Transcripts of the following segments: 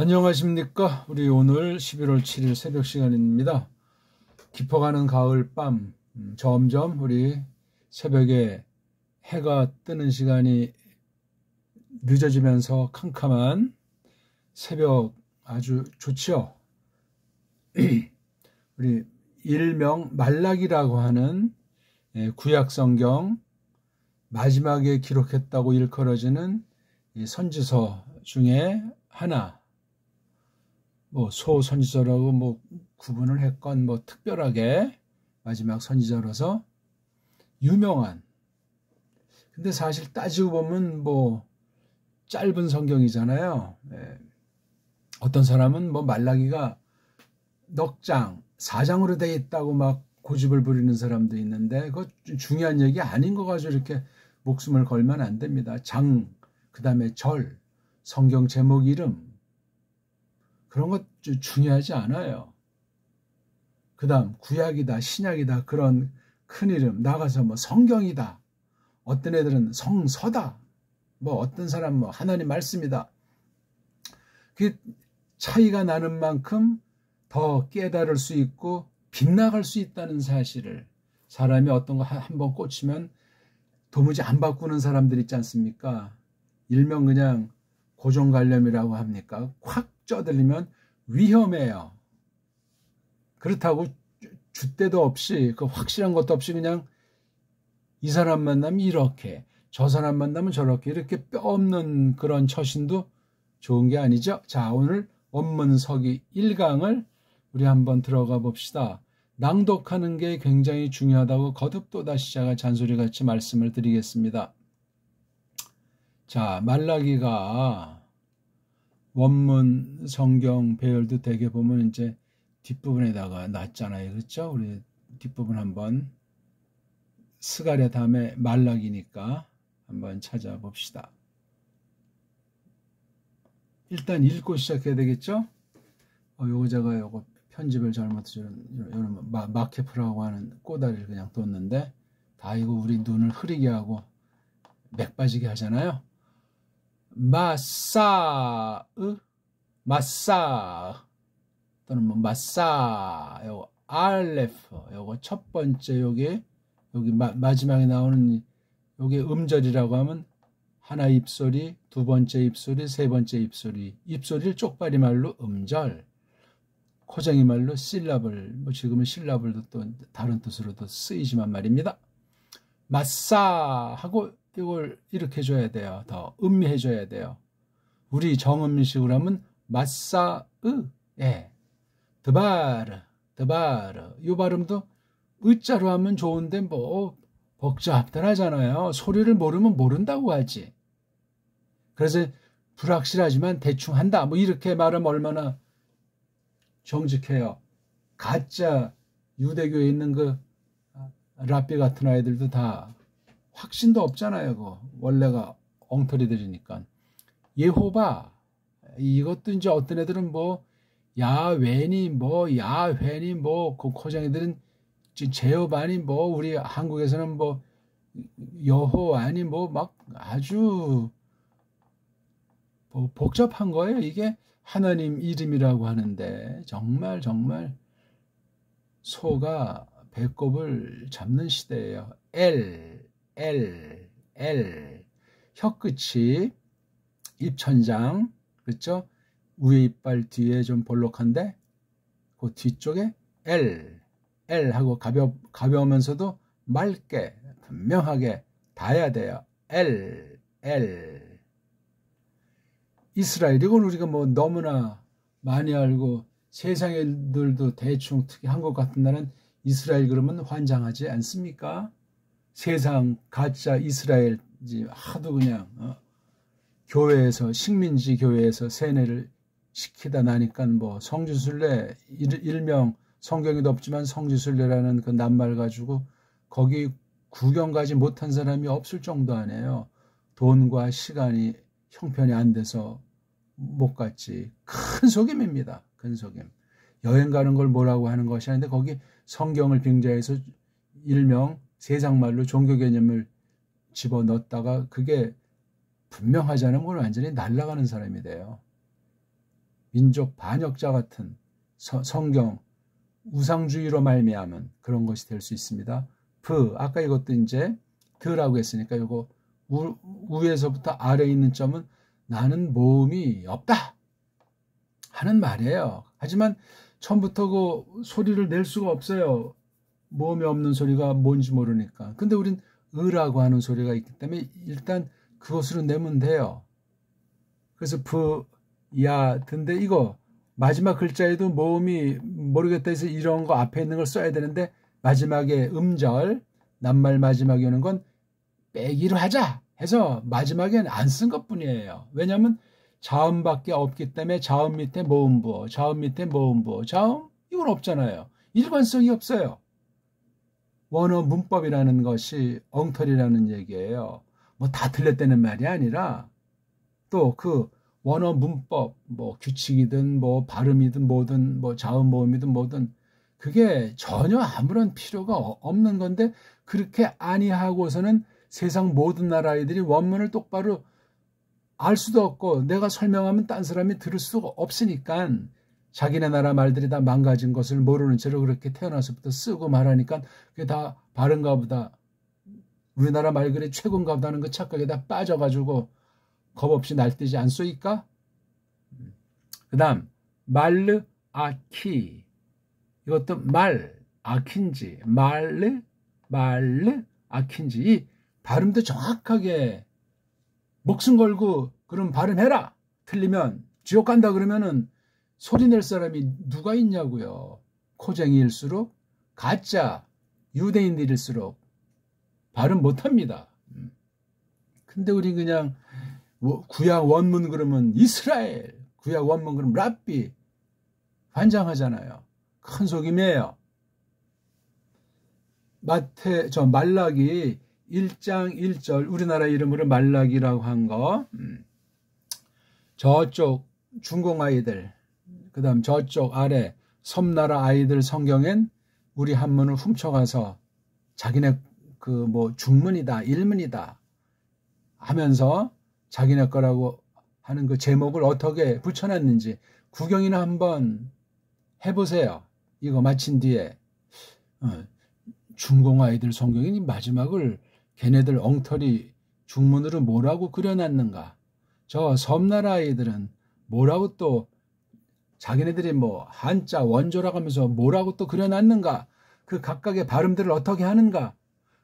안녕하십니까. 우리 오늘 11월 7일 새벽 시간입니다. 깊어가는 가을밤, 점점 우리 새벽에 해가 뜨는 시간이 늦어지면서 캄캄한 새벽 아주 좋지요. 우리 일명 말라기라고 하는 구약 성경 마지막에 기록했다고 일컬어지는 선지서 중에 하나, 소선지서라고 구분을 했건 특별하게 마지막 선지자로서 유명한, 근데 사실 따지고 보면 짧은 성경이잖아요. 어떤 사람은 말라기가 넉 장, 4장으로 돼 있다고 막 고집을 부리는 사람도 있는데 그거 중요한 얘기 아닌 거 가지고 이렇게 목숨을 걸면 안 됩니다. 장, 그 다음에 절, 성경 제목 이름, 그런 것 중요하지 않아요. 그 다음 구약이다 신약이다 그런 큰 이름 나가서 성경이다, 어떤 애들은 성서다, 어떤 사람 하나님 말씀이다. 그 차이가 나는 만큼 더 깨달을 수 있고 빗나갈 수 있다는 사실을, 사람이 어떤 거 한번 꽂히면 도무지 안 바꾸는 사람들 있지 않습니까? 일명 그냥 고정관념이라고 합니까? 확 쪄들리면 위험해요. 그렇다고 줏대도 없이 확실한 것도 없이 그냥 이 사람 만나면 이렇게 저 사람 만나면 저렇게 이렇게 뼈 없는 그런 처신도 좋은 게 아니죠. 자, 오늘 원문서기 1강을 우리 한번 들어가 봅시다. 낭독하는 게 굉장히 중요하다고 거듭 또다시 제가 잔소리같이 말씀을 드리겠습니다. 자, 말라기가 원문 성경 배열도 되게 보면 이제 뒷부분에다가 놨잖아요. 그렇죠? 우리 뒷부분 한번 스가랴 다음에 말라기니까 한번 찾아봅시다. 일단 읽고 시작해야 되겠죠? 요거 편집을 잘못해서 이런 마케프라고 하는 꼬다리를 그냥 뒀는데 다 이거 우리 눈을 흐리게 하고 맥 빠지게 하잖아요. 마싸 또는 마싸, 요거 알레프, 요거 첫 번째 여기 마지막에 나오는 요게 음절이라고 하면 하나 입소리, 두 번째 입소리, 세 번째 입소리를 쪽발이 말로 음절, 코쟁이 말로 실라블, 지금은 실라블도 또 다른 뜻으로도 쓰이지만 말입니다. 마싸 하고 이걸 이렇게 해줘야 돼요. 더 음미해줘야 돼요. 우리 정음식으로 하면 마싸으, 드바르, 이 발음도 으자로 하면 좋은데 복잡하잖아요. 소리를 모르면 모른다고 하지. 그래서 불확실하지만 대충 한다, 이렇게 말하면 얼마나 정직해요. 가짜 유대교에 있는 그 랍비 같은 아이들도 다 확신도 없잖아요. 원래가 엉터리들이니까. 예호바, 이것도 이제 어떤 애들은 야외니 야회니 그 코장애들은 제어반이 우리 한국에서는 여호와니 막 아주 복잡한 거예요. 이게 하나님 이름이라고 하는데 정말 소가 배꼽을 잡는 시대예요. 혀끝이 입천장, 그렇죠? 위에 이빨 뒤에 좀 볼록한데 그 뒤쪽에 L 하고 가벼우면서도 맑게 분명하게 닿아야 돼요. L. 이스라엘, 이건 우리가 너무나 많이 알고 세상 애들도 대충 특히 한국 같은 나라는 이스라엘 그러면 환장하지 않습니까? 세상 가짜 이스라엘 하도 그냥 교회에서, 식민지 교회에서 세뇌를 시키다 나니까 성지순례, 일명 성경에도 없지만 성지순례라는 그 낱말 가지고 거기 구경 가지 못한 사람이 없을 정도 아니에요. 돈과 시간이 형편이 안 돼서 못 갔지. 큰 속임입니다. 큰 속임. 여행 가는 걸 뭐라고 하는 것이 아닌데 거기 성경을 빙자해서 일명 세상말로 종교 개념을 집어넣었다가 그게 분명하지 않으면 완전히 날아가는 사람이 돼요. 민족 반역자 같은 성경 우상주의로 말미암은 그런 것이 될 수 있습니다. 아까 이것도 이제 드라고 했으니까 이거 위에서부터 아래에 있는 점은 나는 모음이 없다 하는 말이에요. 하지만 처음부터 그 소리를 낼 수가 없어요. 모음이 없는 소리가 뭔지 모르니까. 근데 우린 으라고 하는 소리가 있기 때문에 일단 그것으로 내면 돼요. 그래서 야, 근데 이거 마지막 글자에도 모음이 모르겠다 해서 이런 거 앞에 있는 걸 써야 되는데 마지막에 음절, 낱말 마지막에 오는 건 빼기로 하자 해서 마지막엔 안 쓴 것뿐이에요. 왜냐하면 자음밖에 없기 때문에 자음 밑에 모음부어, 자음 밑에 모음부어, 자음 이건 없잖아요. 일관성이 없어요. 원어 문법이라는 것이 엉터리라는 얘기예요. 뭐 다 틀렸다는 말이 아니라 또 그 원어 문법, 뭐 규칙이든 뭐 발음이든 뭐든 뭐 자음 모음이든 뭐든 그게 전혀 아무런 필요가 없는 건데 그렇게 아니하고서는 세상 모든 나라 아이들이 원문을 똑바로 알 수도 없고 내가 설명하면 딴 사람이 들을 수가 없으니까 자기네 나라 말들이 다 망가진 것을 모르는 채로 그렇게 태어나서부터 쓰고 말하니까 그게 다 바른가 보다. 우리나라 말글이 최고인가 보다 하는 그 착각에 다 빠져가지고 겁 없이 날뛰지 않소이까? 그 다음 말르 아키 이것도 아킨지 말르 아킨지 이 발음도 정확하게 목숨 걸고 그럼 발음해라. 틀리면 지옥 간다 그러면은 소리 낼 사람이 누가 있냐고요. 코쟁이일수록 가짜 유대인들일수록 발음 못합니다. 근데 우리 그냥 구약 원문 그러면 이스라엘, 구약 원문 그러면 랍비 환장하잖아요. 큰 속임이에요. 말라기 1장 1절 우리나라 이름으로 말라기라고 한 거 저쪽 중공 아이들 그 다음 저쪽 아래 섬나라 아이들 성경엔 우리 한문을 훔쳐가서 자기네 그 뭐 중문이다 일문이다 하면서 자기네 거라고 하는 그 제목을 어떻게 붙여놨는지 구경이나 한번 해보세요. 이거 마친 뒤에 중공 아이들 성경이 마지막을 걔네들 엉터리 중문으로 뭐라고 그려놨는가. 저 섬나라 아이들은 뭐라고 또 자기네들이 뭐 한자 원조라고 하면서 뭐라고 또 그려놨는가. 그 각각의 발음들을 어떻게 하는가.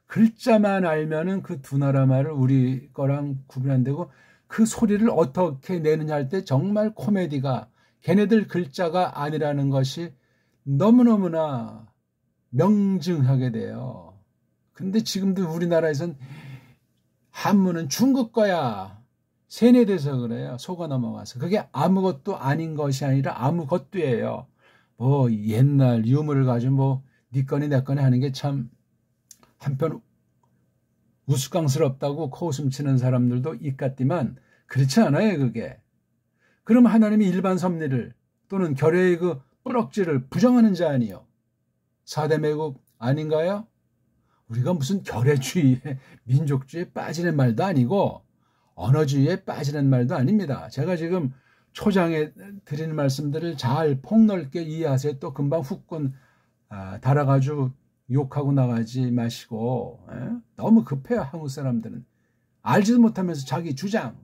글자만 알면은 그 두 나라 말을 우리 거랑 구분 안 되고 그 소리를 어떻게 내느냐 할 때 정말 코미디가 걔네들 글자가 아니라는 것이 너무너무나 명증하게 돼요. 근데 지금도 우리나라에선 한문은 중국 거야. 세뇌돼서 그래요. 속아 넘어가서. 그게 아무것도 아닌 것이 아니라 아무것도예요. 뭐 옛날 유물을 가지고 뭐 니 거니 내 거니 하는 게 참 한편 우스꽝스럽다고 코웃음 치는 사람들도 있겠지만 그렇지 않아요. 그게. 그럼 하나님이 일반 섭리를 또는 결의의 그 뿌럭지를 부정하는 자 아니요. 사대매국 아닌가요? 우리가 무슨 결의주의에 민족주의에 빠지는 말도 아니고 언어주의에 빠지는 말도 아닙니다. 제가 지금 초장에 드리는 말씀들을 잘 폭넓게 이해하세요. 또 금방 훅군 달아가지고 욕하고 나가지 마시고 너무 급해요. 한국 사람들은. 알지도 못하면서 자기 주장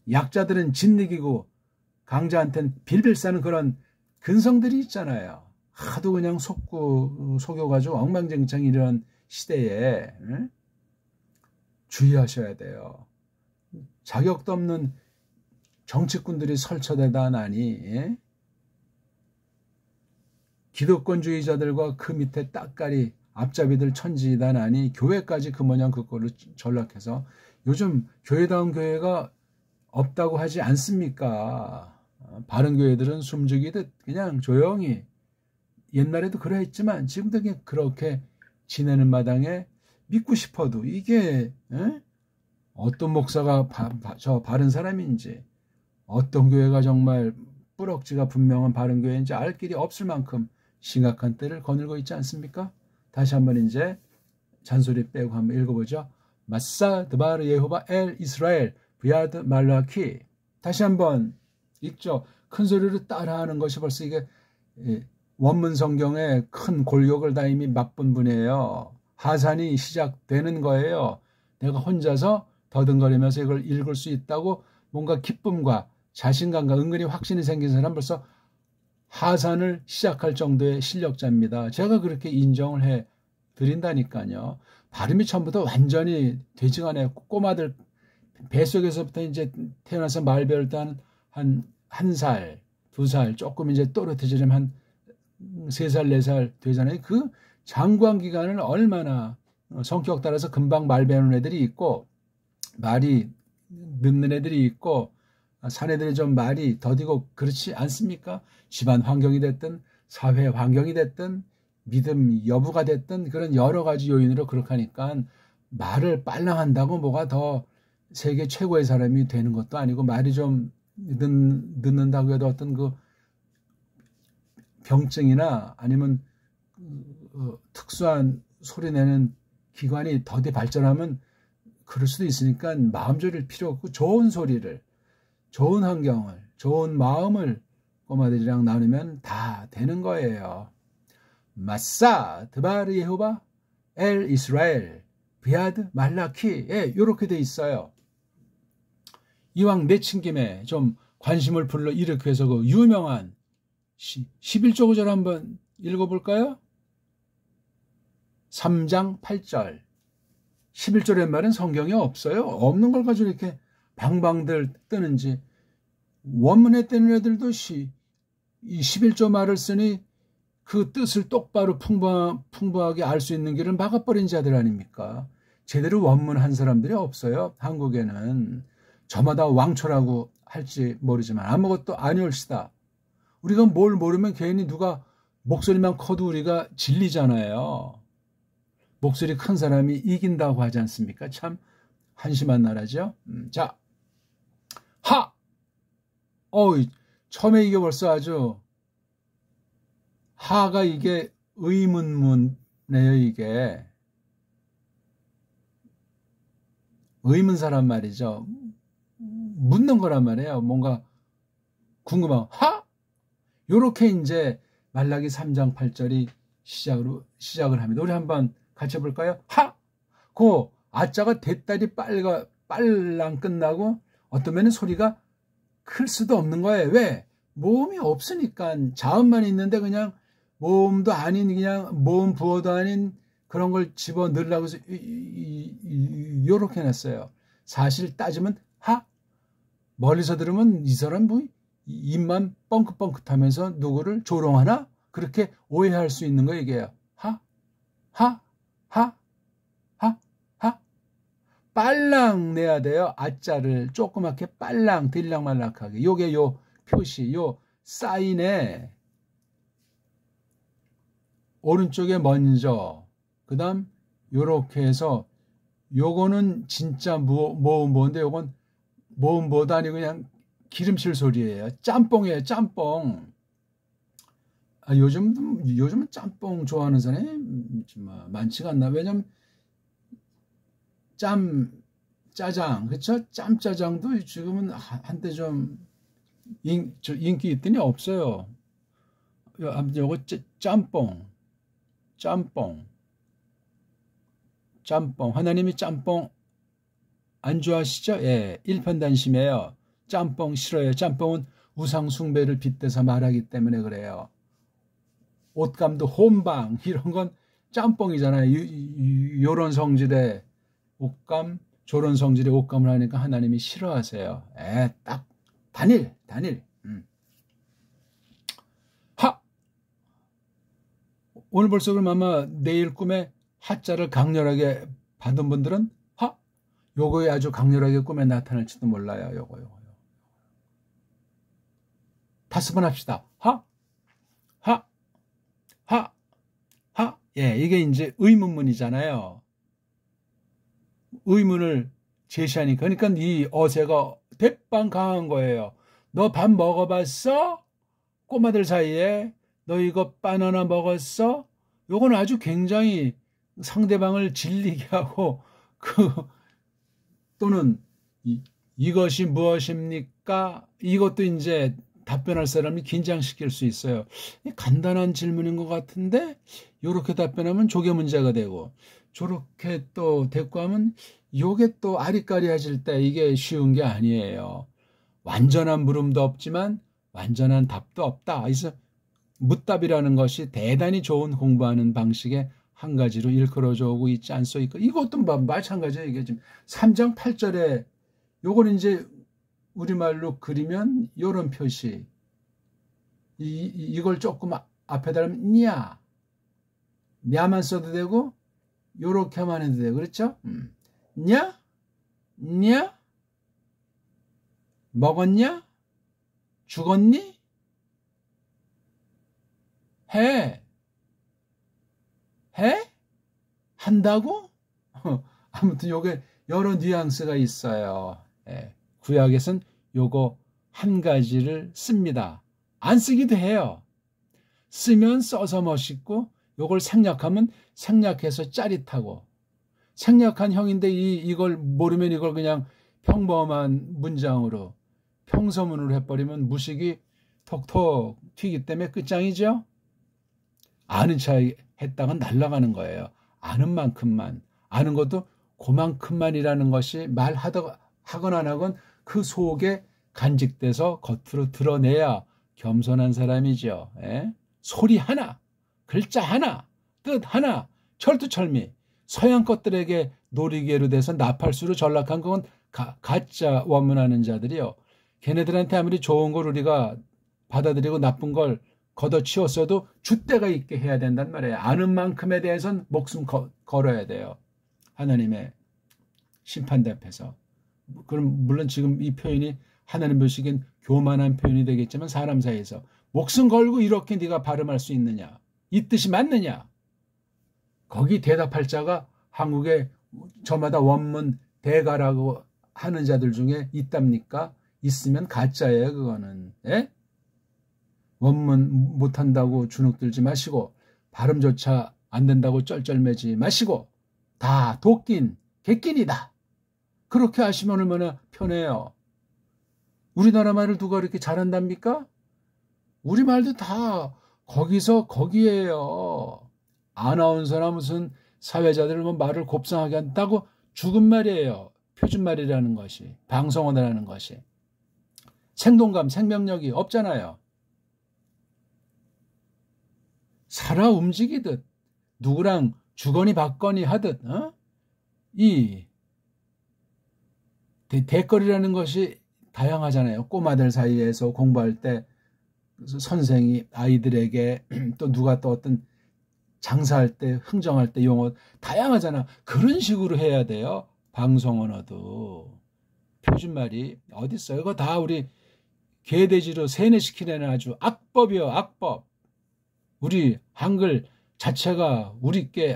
약자들은 진리기고 강자한테는 빌빌 싸는 그런 근성들이 있잖아요. 하도 그냥 속여가지고 엉망진창 이런 시대에 주의하셔야 돼요. 자격도 없는 정치꾼들이 설쳐대다 나니 기득권주의자들과 그 밑에 따까리 앞잡이들 천지이다 나니 교회까지 그 모양 그꼴로 전락해서 요즘 교회다운 교회가 없다고 하지 않습니까? 바른 교회들은 숨죽이듯 그냥 조용히 옛날에도 그러했지만 지금도 그냥 그렇게 지내는 마당에 믿고 싶어도 이게 어떤 목사가 저 바른 사람인지 어떤 교회가 정말 뿌럭지가 분명한 바른 교회인지 알 길이 없을 만큼 심각한 때를 거늘고 있지 않습니까? 다시 한번 이제 잔소리 빼고 한번 읽어보죠. 마사 드바르 예호바 엘 이스라엘 비아드 말라키 다시 한번 읽죠. 큰 소리로 따라하는 것이 벌써 이게 원문 성경에 큰 골격을 다 이미 맛본 분이에요. 하산이 시작되는 거예요. 내가 혼자서 더듬거리면서 이걸 읽을 수 있다고 뭔가 기쁨과 자신감과 은근히 확신이 생긴 사람 벌써 하산을 시작할 정도의 실력자입니다. 제가 그렇게 인정을 해 드린다니까요. 발음이 처음부터 완전히 되지가 않아요. 꼬마들 뱃속에서부터 이제 태어나서 말 배울 때 한 살, 2살 조금 이제 또렷해지려면 한 3살, 4살 되잖아요. 그 장관 기간을 얼마나 성격 따라서 금방 말 배우는 애들이 있고 말이 늦는 애들이 있고 사내들이 좀 말이 더디고 그렇지 않습니까? 집안 환경이 됐든 사회 환경이 됐든 믿음 여부가 됐든 그런 여러 가지 요인으로 그렇게 하니까 말을 빨랑 한다고 뭐가 더 세계 최고의 사람이 되는 것도 아니고 말이 좀 늦는다고 해도 어떤 그 병증이나 아니면 특수한 소리 내는 기관이 더디 발전하면 그럴 수도 있으니까 마음 졸일 필요 없고 좋은 소리를, 좋은 환경을, 좋은 마음을 꼬마들이랑 나누면 다 되는 거예요. 마사, 드바르 예호바, 엘 이스라엘, 비아드, 말라키, 이렇게 돼 있어요. 이왕 내친 김에 좀 관심을 불러 일으켜서 그 유명한 11조 구절 한번 읽어볼까요? 3장 8절. 11조란 말은 성경에 없어요. 없는 걸 가지고 이렇게 방방들 뜨는지. 원문에 뜨는 애들도 이 11조 말을 쓰니 그 뜻을 똑바로 풍부하게 알 수 있는 길을 막아버린 자들 아닙니까? 제대로 원문한 사람들이 없어요. 한국에는. 저마다 왕초라고 할지 모르지만 아무것도 아니올시다. 우리가 뭘 모르면 괜히 누가 목소리만 커도 우리가 질리잖아요. 목소리 큰 사람이 이긴다고 하지 않습니까? 참 한심한 나라죠. 자, 처음에 이게 벌써 아주 하가 이게 의문문이에요. 이게 의문사란 말이죠. 묻는 거란 말이에요. 뭔가 궁금하고 요렇게 이제 말라기 3장 8절이 시작을 합니다. 우리 한번 같이 해볼까요? 그 아자가 대딸이 빨랑 끝나고 어떤 면은 소리가 클 수도 없는 거예요. 왜? 모음이 없으니까 자음만 있는데 그냥 모음도 아닌 그냥 모음 부어도 아닌 그런 걸 집어 넣으려고 해서 요렇게 해놨어요. 사실 따지면 멀리서 들으면 이 사람 뭐 입만 뻥긋뻥긋하면서 누구를 조롱하나? 그렇게 오해할 수 있는 거 얘기해요. 빨랑 내야 돼요. 아자를 조그맣게 빨랑 들락말락하게. 요게 요 표시, 요 사인에 오른쪽에 먼저 그 다음 요렇게 해서 요거는 진짜 모음보인데 요건 모음보도 아니고 그냥 기름칠 소리예요. 짬뽕이에요. 짬뽕. 요즘은 짬뽕 좋아하는 사람이 많지가 않나. 왜냐면 짜장, 그쵸? 짬짜장도 지금은 한때 좀 인기 있더니 없어요. 아무튼 요거 짬뽕. 하나님이 짬뽕 안 좋아하시죠? 예, 일편단심이에요. 짬뽕 싫어요. 짬뽕은 우상 숭배를 빗대서 말하기 때문에 그래요. 옷감도 혼방 이런 건 짬뽕이잖아요. 요런 성질의 옷감, 저런 성질의 옷감을 하니까 하나님이 싫어하세요. 딱 단일. 오늘 벌써 그럼 아마 내일 꿈에 하자를 강렬하게 받은 분들은 요거에 아주 강렬하게 꿈에 나타날지도 몰라요. 요거. 다섯 번 합시다. 예, 이게 이제 의문문이잖아요. 의문을 제시하니까. 그러니까 이 어세가 대빵 강한 거예요. 너 밥 먹어봤어? 꼬마들 사이에 너 이거 바나나 먹었어? 요건 아주 굉장히 상대방을 질리게 하고 또는 이것이 무엇입니까? 이것도 이제 답변할 사람이 긴장시킬 수 있어요. 간단한 질문인 것 같은데 이렇게 답변하면 저게 문제가 되고 저렇게 또 대꾸하면 요게 또 아리까리해질 때 이게 쉬운 게 아니에요. 완전한 물음도 없지만 완전한 답도 없다. 그래서 묻답이라는 것이 대단히 좋은 공부하는 방식의 한 가지로 일컬어져 오고 있지 않소이까. 이것도 마찬가지예요. 이게 지금 3장 8절에 요걸 이제 우리말로 그리면 요런 표시. 이걸 조금 앞에다 하면 냐만 써도 되고 요렇게만 해도 돼요. 그렇죠? 냐? 먹었냐? 죽었니? 해? 한다고? 아무튼 요게 여러 뉘앙스가 있어요. 구약에서는 요거 한 가지를 씁니다. 안 쓰기도 해요. 쓰면 써서 멋있고 요걸 생략하면 생략해서 짜릿하고 생략한 형인데 이걸 모르면 이걸 그냥 평범한 문장으로 평서문으로 해버리면 무식이 톡톡 튀기 때문에 끝장이죠. 아는 차이 했다가 날아가는 거예요. 아는 만큼만. 아는 것도 그만큼만이라는 것이 말하건 안 하건 그 속에 간직돼서 겉으로 드러내야 겸손한 사람이죠. 소리 하나, 글자 하나, 뜻 하나, 철두철미. 서양 것들에게 놀이개로 돼서 나팔수로 전락한 건 가짜 원문하는 자들이요. 걔네들한테 아무리 좋은 걸 우리가 받아들이고 나쁜 걸 걷어치웠어도 줏대가 있게 해야 된단 말이에요. 아는 만큼에 대해서는 목숨 걸어야 돼요. 하나님의 심판대 앞에서. 그럼 물론 지금 이 표현이 하나님 보시기엔 교만한 표현이 되겠지만 사람 사이에서 목숨 걸고 이렇게 네가 발음할 수 있느냐? 이 뜻이 맞느냐? 거기 대답할 자가 한국에 저마다 원문 대가라고 하는 자들 중에 있답니까? 있으면 가짜예요. 그거는. 원문 못한다고 주눅들지 마시고 발음조차 안 된다고 쩔쩔매지 마시고 다 도낀 객낀이다. 그렇게 하시면 얼마나 편해요. 우리나라 말을 누가 이렇게 잘한답니까? 우리 말도 다 거기서 거기에요. 아나운서나 무슨 사회자들 말을 곱상하게 한다고 죽은 말이에요. 표준말이라는 것이. 방송어라는 것이. 생동감, 생명력이 없잖아요. 살아 움직이듯 누구랑 주거니 받거니 하듯 이 대거리라는 것이 다양하잖아요. 꼬마들 사이에서 공부할 때 선생이 아이들에게 또 누가 또 어떤 장사할 때 흥정할 때 용어 다양하잖아. 그런 식으로 해야 돼요. 방송 언어도. 표준말이 어디 있어요? 이거 다 우리 개돼지로 세뇌시키려는 아주 악법이요. 악법. 우리 한글 자체가 우리께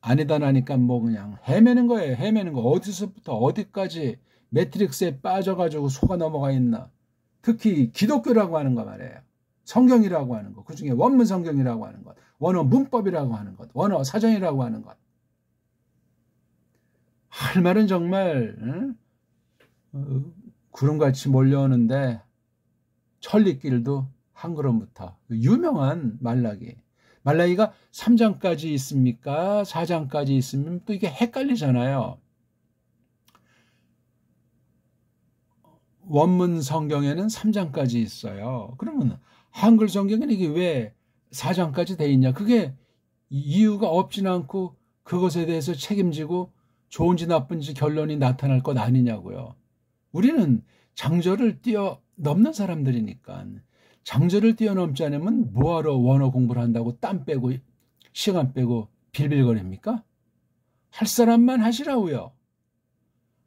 아니다 나니까 뭐 그냥 헤매는 거예요. 헤매는 거. 어디서부터 어디까지 매트릭스에 빠져가지고 속아 넘어가 있나. 특히 기독교라고 하는 거 말이에요. 성경이라고 하는 것. 그중에 원문 성경이라고 하는 것. 원어 문법이라고 하는 것. 원어 사전이라고 하는 것. 할 말은 정말 구름같이 몰려오는데 천리길도 한 걸음부터. 유명한 말라기. 말라기가 3장까지 있습니까? 4장까지 있으면 또 이게 헷갈리잖아요. 원문 성경에는 3장까지 있어요. 그러면 한글 성경에는 이게 왜 4장까지 돼 있냐? 그게 이유가 없지는 않고 그것에 대해서 책임지고 좋은지 나쁜지 결론이 나타날 것 아니냐고요. 우리는 장절을 뛰어넘는 사람들이니까 장절을 뛰어넘지 않으면 뭐하러 원어 공부를 한다고 땀 빼고 시간 빼고 빌빌거립니까? 할 사람만 하시라고요.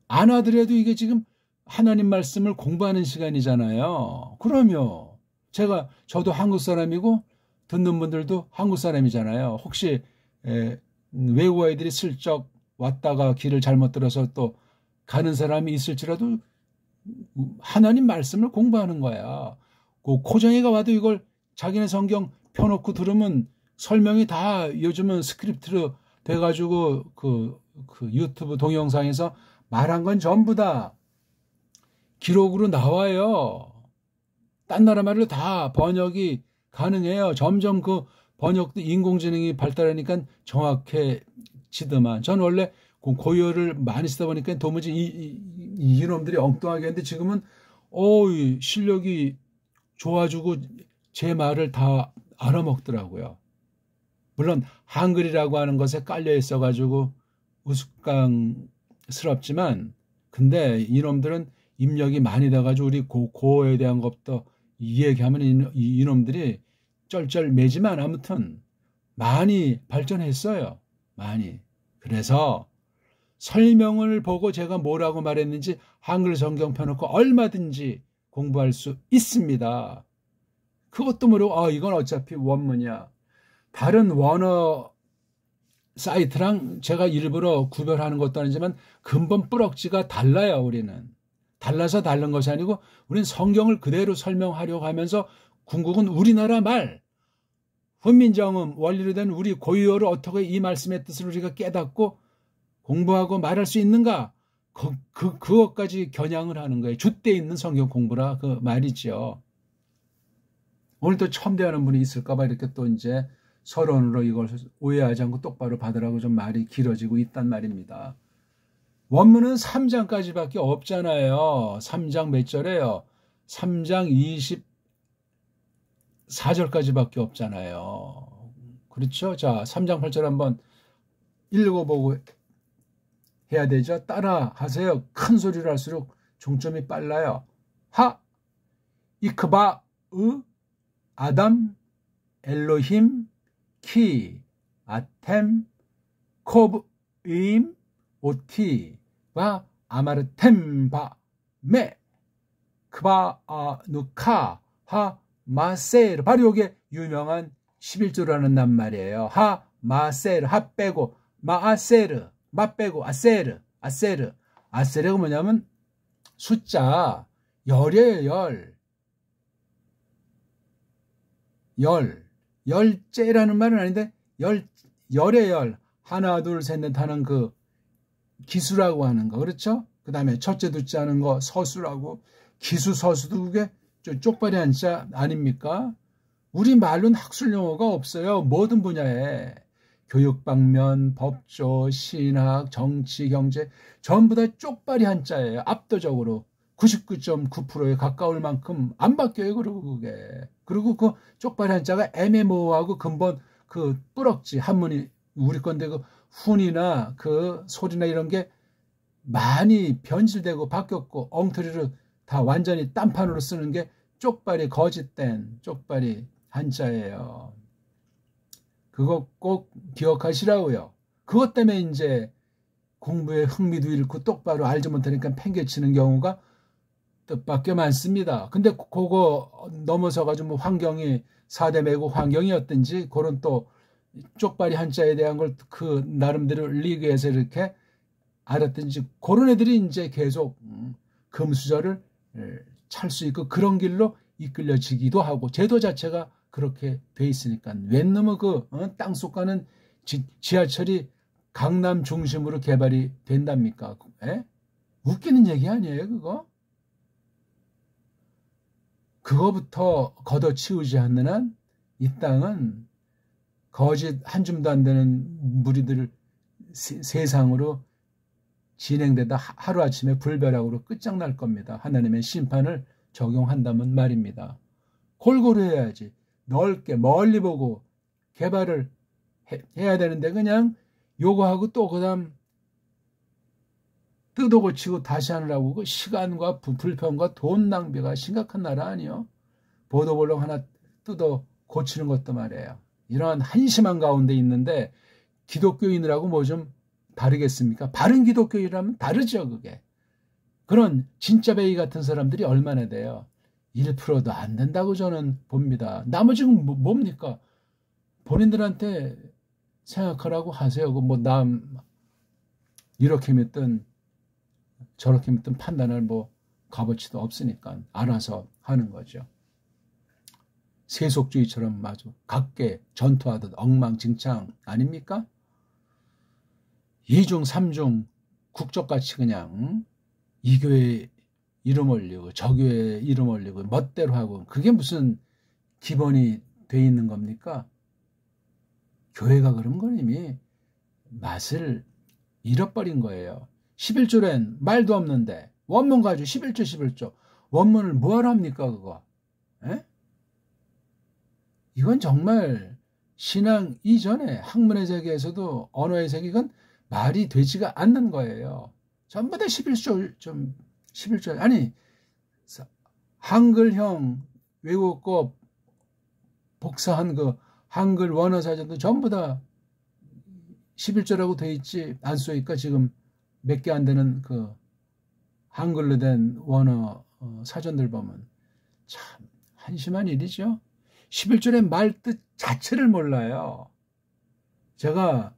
안 하더라도 이게 지금 하나님 말씀을 공부하는 시간이잖아요. 그럼요. 저도 한국 사람이고 듣는 분들도 한국 사람이잖아요. 혹시 외국 아이들이 슬쩍 왔다가 길을 잘못 들어서 또 가는 사람이 있을지라도 하나님 말씀을 공부하는 거야. 그 코정이가 와도 이걸 자기네 성경 펴놓고 들으면 설명이 다 요즘은 스크립트로 돼가지고 그 유튜브 동영상에서 말한 건 전부 다 기록으로 나와요. 딴 나라 말로 다 번역이 가능해요. 점점 그 번역도 인공지능이 발달하니까 정확해지더만. 전 원래 고유어를 많이 쓰다 보니까 도무지 이놈들이 엉뚱하게 했는데 지금은 실력이 좋아지고 제 말을 다 알아먹더라고요. 물론 한글이라고 하는 것에 깔려 있어가지고 우스꽝스럽지만 근데 이놈들은 입력이 많이 돼가지고 우리 고어에 대한 것부터 이야기하면 이놈들이 쩔쩔매지만 아무튼 많이 발전했어요. 많이. 그래서 설명을 보고 제가 뭐라고 말했는지 한글 성경 펴놓고 얼마든지 공부할 수 있습니다. 그것도 모르고 이건 어차피 원문이야. 다른 원어 사이트랑 제가 일부러 구별하는 것도 아니지만 근본 뿌럭지가 달라요. 우리는. 달라서 다른 것이 아니고 우리는 성경을 그대로 설명하려고 하면서 궁극은 우리나라 말, 훈민정음 원리로 된 우리 고유어를 어떻게 이 말씀의 뜻을 우리가 깨닫고 공부하고 말할 수 있는가? 그것까지 겨냥을 하는 거예요. 줏대 있는 성경 공부라 그 말이죠. 오늘 또 처음 대하는 분이 있을까봐 이렇게 또 이제 서론으로 이걸 오해하지 않고 똑바로 받으라고 좀 말이 길어지고 있단 말입니다. 원문은 3장까지밖에 없잖아요. 3장 몇 절이에요? 3장 24절까지밖에 없잖아요. 그렇죠? 자, 3장 8절 한번 읽어보고 해야 되죠. 따라 하세요. 큰 소리로 할수록 종점이 빨라요. 이크바 아담 엘로힘 키 아템 콥임 오티와 아마르템 바메 크바 누카 하 마세르. 바로 이게 유명한 11조라는 낱말이에요. 마세르. 하 빼고 마세르. 마 빼고 아세르. 아세르가 뭐냐면 숫자 열이에요. 열째라는 말은 아닌데 열의 열. 하나 둘 셋 넷 하는 그 기수라고 하는 거. 그렇죠? 그 다음에 첫째 둘째 하는 거 서수라고. 기수 서수도 그게 쪽발이 한자 아닙니까? 우리 말로는 학술 용어가 없어요. 모든 분야에. 교육 방면, 법조, 신학, 정치, 경제 전부 다 쪽발이 한자예요. 압도적으로 99.9%에 가까울 만큼 안 바뀌어요. 그리고 그 쪽발이 한자가 애매모호하고 근본 그 뿌럭지 한문이 우리 건데 그 훈이나 그 소리나 이런 게 많이 변질되고 바뀌었고 엉터리로 다 완전히 딴판으로 쓰는 게 쪽발이 거짓된 쪽발이 한자예요. 그거 꼭 기억하시라고요. 그것 때문에 이제 공부에 흥미도 잃고 똑바로 알지 못하니까 팽개치는 경우가 뜻밖에 많습니다. 근데 그거 넘어서 가지고 뭐 환경이 4대 매국 환경이었든지 그런 또 쪽발이 한자에 대한 걸 그 나름대로 리그에서 이렇게 알았든지 그런 애들이 이제 계속 금수저를 찰 수 있고 그런 길로 이끌려지기도 하고 제도 자체가 그렇게 돼 있으니까 웬 놈의 땅속 가는 지하철이 강남 중심으로 개발이 된답니까? 웃기는 얘기 아니에요 그거? 그거부터 걷어치우지 않는 한 이 땅은 거짓 한 줌도 안 되는 무리들 세상으로 진행되다 하루아침에 불벼락으로 끝장날 겁니다. 하나님의 심판을 적용한다면 말입니다. 골고루 해야지. 넓게 멀리 보고 개발을 해야 되는데 그냥 요거하고 또 그다음 뜯어고치고 다시 하느라고 그 시간과 불편과 돈 낭비가 심각한 나라 아니요? 보도블록 하나 뜯어 고치는 것도 말이에요. 이런 한심한 가운데 있는데 기독교인이라고 뭐 좀 다르겠습니까? 바른 기독교인이라면 다르죠 그게. 그런 진짜 베이 같은 사람들이 얼마나 돼요? 1%도 안 된다고 저는 봅니다. 나머지는 뭡니까? 본인들한테 생각하라고 하세요. 뭐 남 이렇게 믿든 저렇게 믿든 판단할 뭐 값어치도 없으니까 알아서 하는 거죠. 세속주의처럼 마주 각계 전투하듯 엉망진창 아닙니까? 2중 3중 국적같이 그냥 이 교회 이름 올리고 저 교회 이름 올리고 멋대로 하고 그게 무슨 기본이 돼 있는 겁니까? 교회가 그런 건 이미 맛을 잃어버린 거예요. 11조엔 말도 없는데 원문 가지고 11조 원문을 뭐하러 합니까 그거? 에? 이건 정말 신앙 이전에 학문의 세계에서도 언어의 세계 이건 말이 되지가 않는 거예요. 전부 다 11조 아니 한글형 외국어 복사한 그 한글 원어 사전도 전부 다 11조라고 돼 있지 않습니까? 지금 몇 개 안 되는 그 한글로 된 원어 사전들 보면 참 한심한 일이죠. 11조의 말 뜻 자체를 몰라요. 제가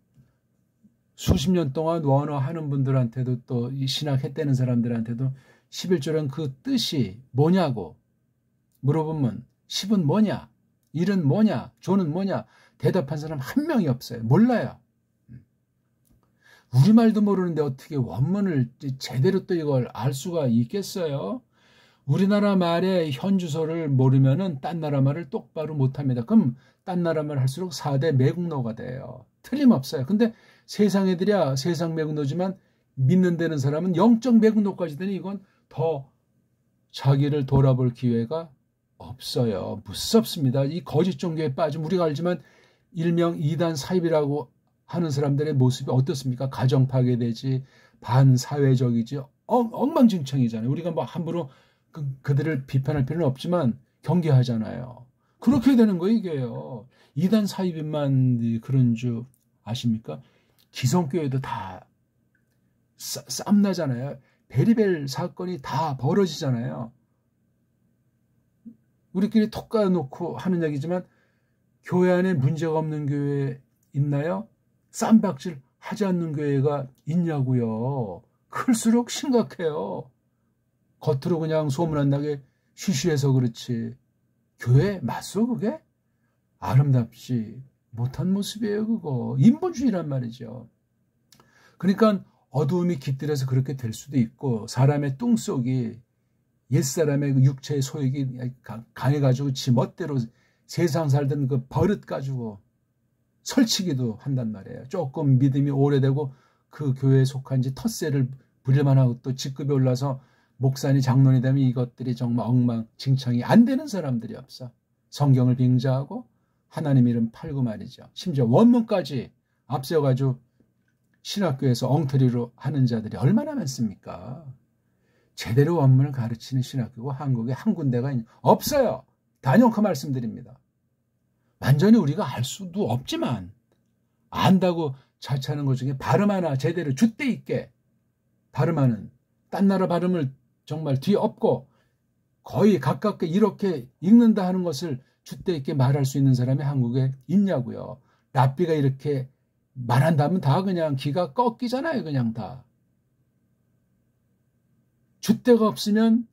수십 년 동안 원어 하는 분들한테도 또 이 신학 했다는 사람들한테도 11조는 그 뜻이 뭐냐고 물어보면 10은 뭐냐, 1은 뭐냐, 조는 뭐냐 대답한 사람 한 명이 없어요. 몰라요. 우리말도 모르는데 어떻게 원문을 제대로 또 이걸 알 수가 있겠어요? 우리나라 말의 현주소를 모르면은 딴 나라 말을 똑바로 못합니다. 그럼 딴 나라 말 할수록 4대 매국노가 돼요. 틀림없어요. 근데 세상 애들이야 세상 매국노지만 믿는 데는 사람은 영적 매국노까지 되니 이건 더 자기를 돌아볼 기회가 없어요. 무섭습니다. 이 거짓 종교에 빠지면 우리가 알지만 일명 이단 사입이라고 하는 사람들의 모습이 어떻습니까? 가정 파괴되지, 반사회적이지, 엉망진창이잖아요. 우리가 뭐 함부로 그들을 비판할 필요는 없지만 경계하잖아요. 그렇게 되는 거 이게요. 이단 사입만 그런 줄 아십니까? 기성교회도 다 쌈나잖아요. 베리벨 사건이 다 벌어지잖아요. 우리끼리 톡 까놓고 하는 얘기지만 교회 안에 문제가 없는 교회 있나요? 쌈박질 하지 않는 교회가 있냐고요. 클수록 심각해요. 겉으로 그냥 소문 안 나게 쉬쉬해서 그렇지. 교회 맞소 그게? 아름답지 못한 모습이에요 그거. 인본주의란 말이죠. 그러니까 어두움이 깃들여서 그렇게 될 수도 있고 사람의 뚱속이 옛사람의 육체의 소욕이 강해가지고 지 멋대로 세상 살던 그 버릇 가지고 설치기도 한단 말이에요. 조금 믿음이 오래되고 그 교회에 속한 지 텃세를 부릴만 하고 또 직급이 올라서 목사니 장로니 되면 이것들이 정말 엉망진창이 안 되는 사람들이 없어. 성경을 빙자하고 하나님 이름 팔고 말이죠. 심지어 원문까지 앞세워가지고 신학교에서 엉터리로 하는 자들이 얼마나 많습니까? 제대로 원문을 가르치는 신학교가 한국에 한 군데가 없어요. 단연코 말씀드립니다. 완전히 우리가 알 수도 없지만 안다고 자처하는 것 중에 발음 하나 제대로 줏대 있게 발음하는 딴 나라 발음을 정말 뒤엎고 거의 가깝게 이렇게 읽는다 하는 것을 줏대 있게 말할 수 있는 사람이 한국에 있냐고요. 랍비가 이렇게 말한다면 다 그냥 기가 꺾이잖아요. 그냥 다. 줏대가 없으면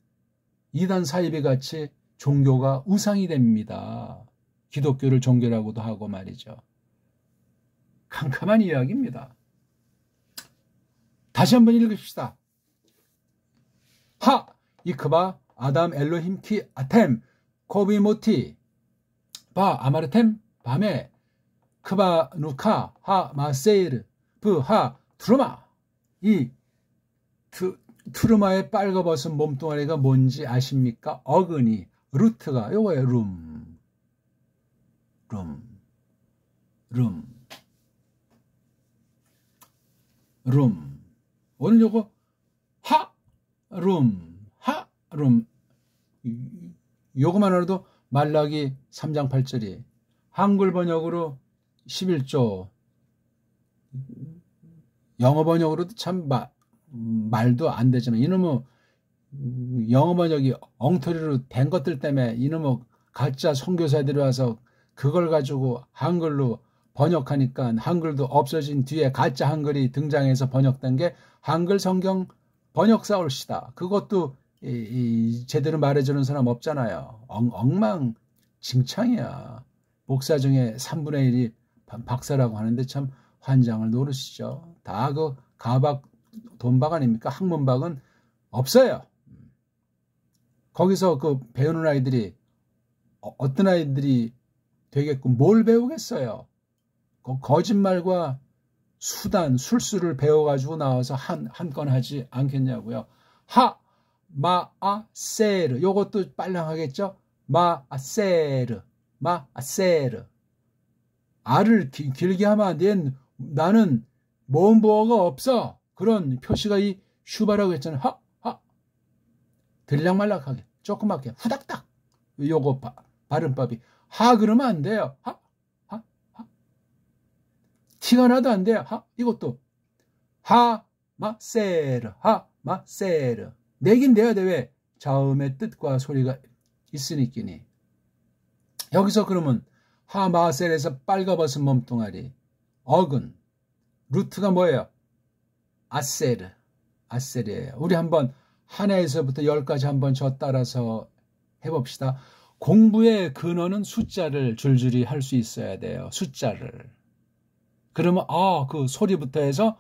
이단 사이비 같이 종교가 우상이 됩니다. 기독교를 종교라고도 하고 말이죠. 캄캄한 이야기입니다. 다시 한번 읽읍시다. 하 이크바 아담 엘로힘 키 아템 코비모티 바 아마르템 밤에 크바 누카 하 마세이르 브하 트루마 이 트루마의 빨가벗은 몸뚱아리가 뭔지 아십니까? 어근이 루트가 요거예요. 룸 오늘 요거 룸 요거만 알아도 말라기 3장 8절이 한글 번역으로 11조 영어 번역으로도 참 말도 안 되지만 이놈의 영어 번역이 엉터리로 된 것들 때문에 이놈의 가짜 선교사들이 와서 그걸 가지고 한글로 번역하니까 한글도 없어진 뒤에 가짜 한글이 등장해서 번역된 게 한글 성경 번역사 올시다. 그것도 제대로 말해주는 사람 없잖아요. 엉망진창이야. 목사 중에 3분의 1이 박사라고 하는데 참 환장을 노르시죠. 다 그 가박 돈박 아닙니까? 학문박은 없어요. 거기서 그 배우는 아이들이 어떤 아이들이 되겠고 뭘 배우겠어요? 거짓말과 수단, 술수를 배워가지고 나와서 한 건 하지 않겠냐고요. 마아세르. 요것도 빨랑하겠죠? 마아세르. 마아세르. 알을 길게 하면 안 돼. 나는 모음보어가 없어. 그런 표시가 이 슈바라고 했잖아요. 들락말락하게, 조그맣게, 후닥닥. 요거 발음법이. 그러면 안 돼요. 티가 나도 안 돼요. 이것도. 마세르. 마세르. 내긴 돼야 돼. 왜? 자음의 뜻과 소리가 있으니끼니. 여기서 그러면 마세르에서 빨가벗은 몸뚱아리. 어근. 루트가 뭐예요? 아세르. 아세르예요. 우리 한번 하나에서부터 10까지 한번 저 따라서 해봅시다. 공부의 근원은 숫자를 줄줄이 할 수 있어야 돼요. 숫자를. 그러면 그 소리부터 해서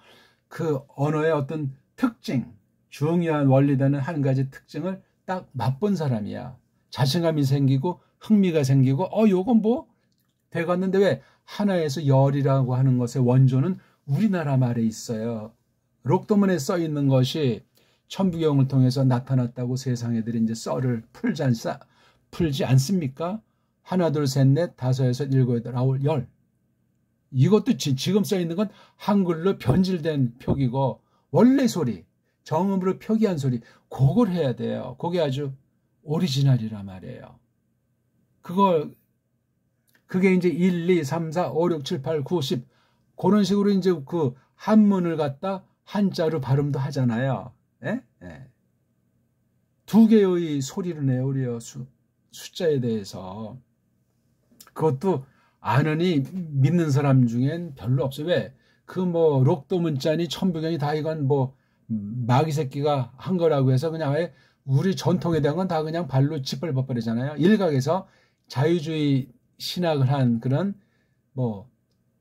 그 언어의 어떤 특징, 중요한 원리되는 한 가지 특징을 딱 맛본 사람이야. 자신감이 생기고 흥미가 생기고 요건 뭐 돼갔는데 왜? 하나에서 열이라고 하는 것의 원조는 우리나라 말에 있어요. 록도문에 써 있는 것이 천부경을 통해서 나타났다고 세상 애들이 이제 썰을 풀지 않습니까? 하나, 둘, 셋, 넷, 다섯, 여섯, 일곱, 여덟, 아홉, 열. 이것도 지금 써 있는 건 한글로 변질된 표기고 원래 소리, 정음으로 표기한 소리, 그걸 해야 돼요. 그게 아주 오리지널이란 말이에요. 그게 이제 1, 2, 3, 4, 5, 6, 7, 8, 9, 10 그런 식으로 이제 그 한문을 갖다 한자로 발음도 하잖아요. 예? 예. 두 개의 소리를 내요, 우리요. 숫자에 대해서. 그것도 아느니 믿는 사람 중엔 별로 없어요. 왜? 그 뭐 록도 문자니 천부경이 다 이건 뭐 마귀 새끼가 한 거라고 해서 그냥 아예 우리 전통에 대한 건 다 그냥 발로 짓밟아버리잖아요. 일각에서 자유주의 신학을 한 그런 뭐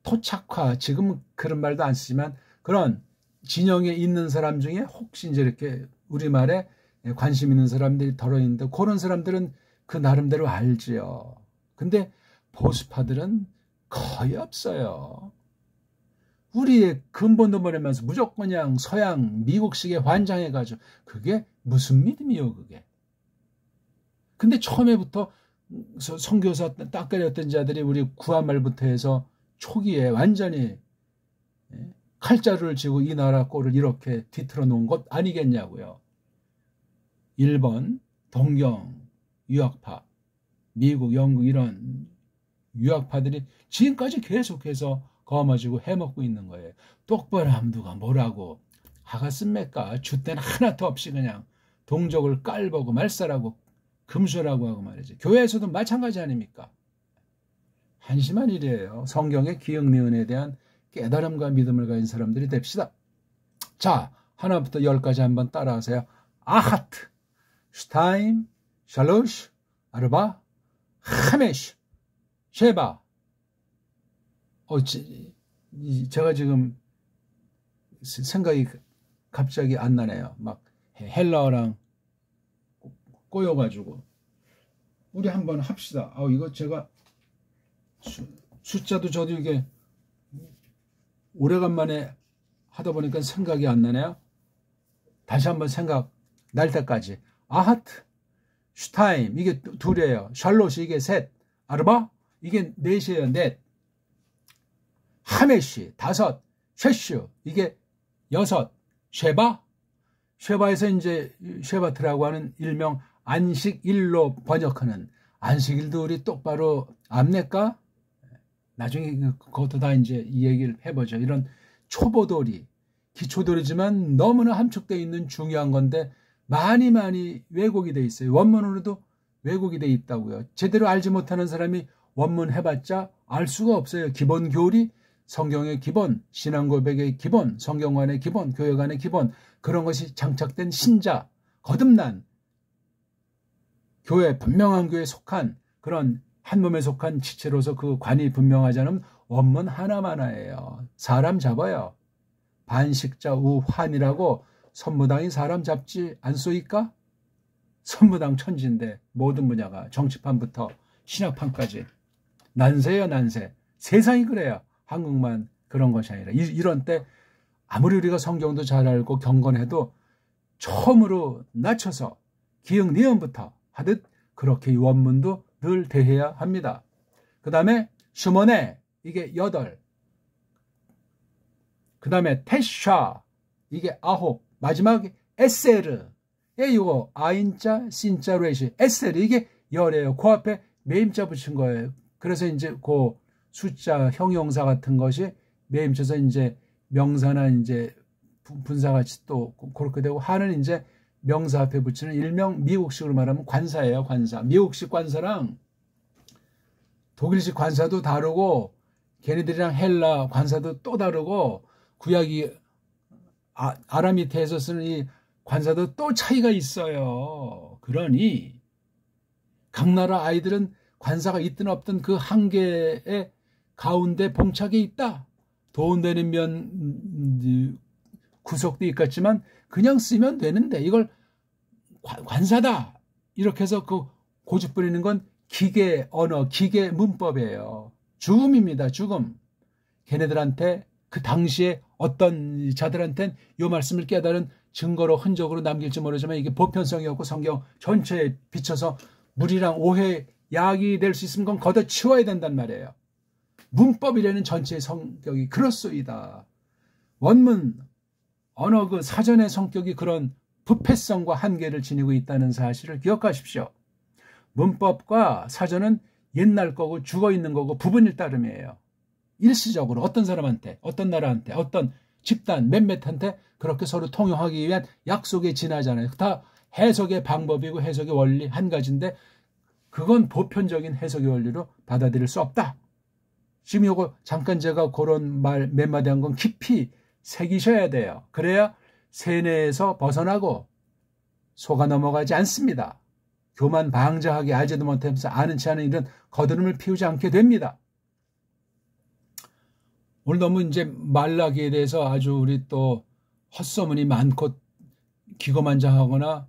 토착화, 지금 그런 말도 안 쓰지만 그런 진영에 있는 사람 중에 혹시 이제 이렇게 우리말에 관심 있는 사람들이 덜어 있는데 그런 사람들은 그 나름대로 알지요. 근데 보수파들은 거의 없어요. 우리의 근본도 모르면서 무조건 그냥 서양 미국식에 환장해가지고 그게 무슨 믿음이요 그게. 근데 처음에부터 선교사 딱거렸던 자들이 우리 구한말부터 해서 초기에 완전히 칼자루를 쥐고 이 나라 꼴을 이렇게 뒤틀어 놓은 것 아니겠냐고요. 일본, 동경, 유학파, 미국, 영국 이런 유학파들이 지금까지 계속해서 거머쥐고 해먹고 있는 거예요. 똑바로 하면 누가 뭐라고 하겠습니까? 줏대는 하나도 없이 그냥 동족을 깔보고 말살하고 금수라고 하고 말이죠. 교회에서도 마찬가지 아닙니까? 한심한 일이에요. 성경의 기억니은에 대한 깨달음과 믿음을 가진 사람들이 됩시다. 자, 하나부터 10까지 한번 따라하세요. 아하트, 슈타임, 샬로시, 아르바, 하메시, 쉐바. 제가 지금 생각이 갑자기 안 나네요. 막 헬라어랑 꼬여가지고. 우리 한번 합시다. 이거 제가 숫자도 저도 이게 오래간만에 하다 보니까 생각이 안 나네요. 다시 한번 생각 날 때까지. 아하트, 슈타임 이게 둘이에요. 샬롯이 이게 셋, 아르바 이게 넷이에요. 넷. 하메시 다섯, 쉐슈 이게 여섯, 쉐바에서 이제 쉐바트라고 하는 일명 안식일로 번역하는 안식일도 우리 똑바로 압니까? 나중에 그것도 다 이제 이 얘기를 해보죠. 이런 초보돌이, 기초돌이지만 너무나 함축되어 있는 중요한 건데 많이 왜곡이 돼 있어요. 원문으로도 왜곡이 돼 있다고요. 제대로 알지 못하는 사람이 원문 해봤자 알 수가 없어요. 기본 교리, 성경의 기본, 신앙 고백의 기본, 성경관의 기본, 교회관의 기본 그런 것이 장착된 신자, 거듭난 교회, 분명한 교회에 속한 그런 한 몸에 속한 지체로서 그 관이 분명하지 않으면 원문 하나만화예요. 사람 잡아요. 반식자 우환이라고 선무당이 사람 잡지 않소이까? 선무당 천지인데 모든 분야가 정치판부터 신학판까지 난세예요, 난세. 세상이 그래요. 한국만 그런 것이 아니라 이런 때 아무리 우리가 성경도 잘 알고 경건해도 처음으로 낮춰서 기역 니은부터 하듯 그렇게 원문도 늘 대해야 합니다. 그 다음에 슈머네 이게 8, 그 다음에 테샤 이게 9, 마지막 에세르 이거 아인자 신자 레시 에세르 이게 10이에요. 그 앞에 매임자 붙인 거예요. 그래서 이제 그 숫자 형용사 같은 것이 매임쳐서 이제 명사나 이제 분사같이 또 그렇게 되고, 하는 이제 명사 앞에 붙이는 일명 미국식으로 말하면 관사예요. 관사. 미국식 관사랑 독일식 관사도 다르고 걔네들이랑 헬라 관사도 또 다르고 구약이 아라미테에서 쓰는 이 관사도 또 차이가 있어요. 그러니 각 나라 아이들은 관사가 있든 없든 그 한계의 가운데 봉착해 있다. 도움되는 면 구석도 있겠지만 그냥 쓰면 되는데 이걸 관사다 이렇게 해서 그 고집 부리는 건 기계 언어, 기계 문법이에요. 죽음입니다. 죽음. 걔네들한테 그 당시에 어떤 자들한텐 이 말씀을 깨달은 증거로 흔적으로 남길지 모르지만 이게 보편성이 없고 성경 전체에 비춰서 무리랑 오해 약이 될 수 있으면 그건 걷어치워야 된단 말이에요. 문법이라는 전체의 성격이 그렇소이다. 원문, 언어 그 사전의 성격이 그런 부패성과 한계를 지니고 있다는 사실을 기억하십시오. 문법과 사전은 옛날 거고 죽어있는 거고 부분일 따름이에요. 일시적으로 어떤 사람한테, 어떤 나라한테, 어떤 집단, 몇몇한테 그렇게 서로 통용하기 위한 약속에 지나잖아요. 다 해석의 방법이고 해석의 원리 한 가지인데 그건 보편적인 해석의 원리로 받아들일 수 없다. 지금 요거 잠깐 제가 그런 말 몇 마디 한 건 깊이 새기셔야 돼요. 그래야 세뇌에서 벗어나고 속아 넘어가지 않습니다. 교만 방자하게 알지도 못하면서 아는 체 하는 일은 거드름을 피우지 않게 됩니다. 오늘 너무 이제 말라기에 대해서 아주 우리 또 헛소문이 많고 기고만장하거나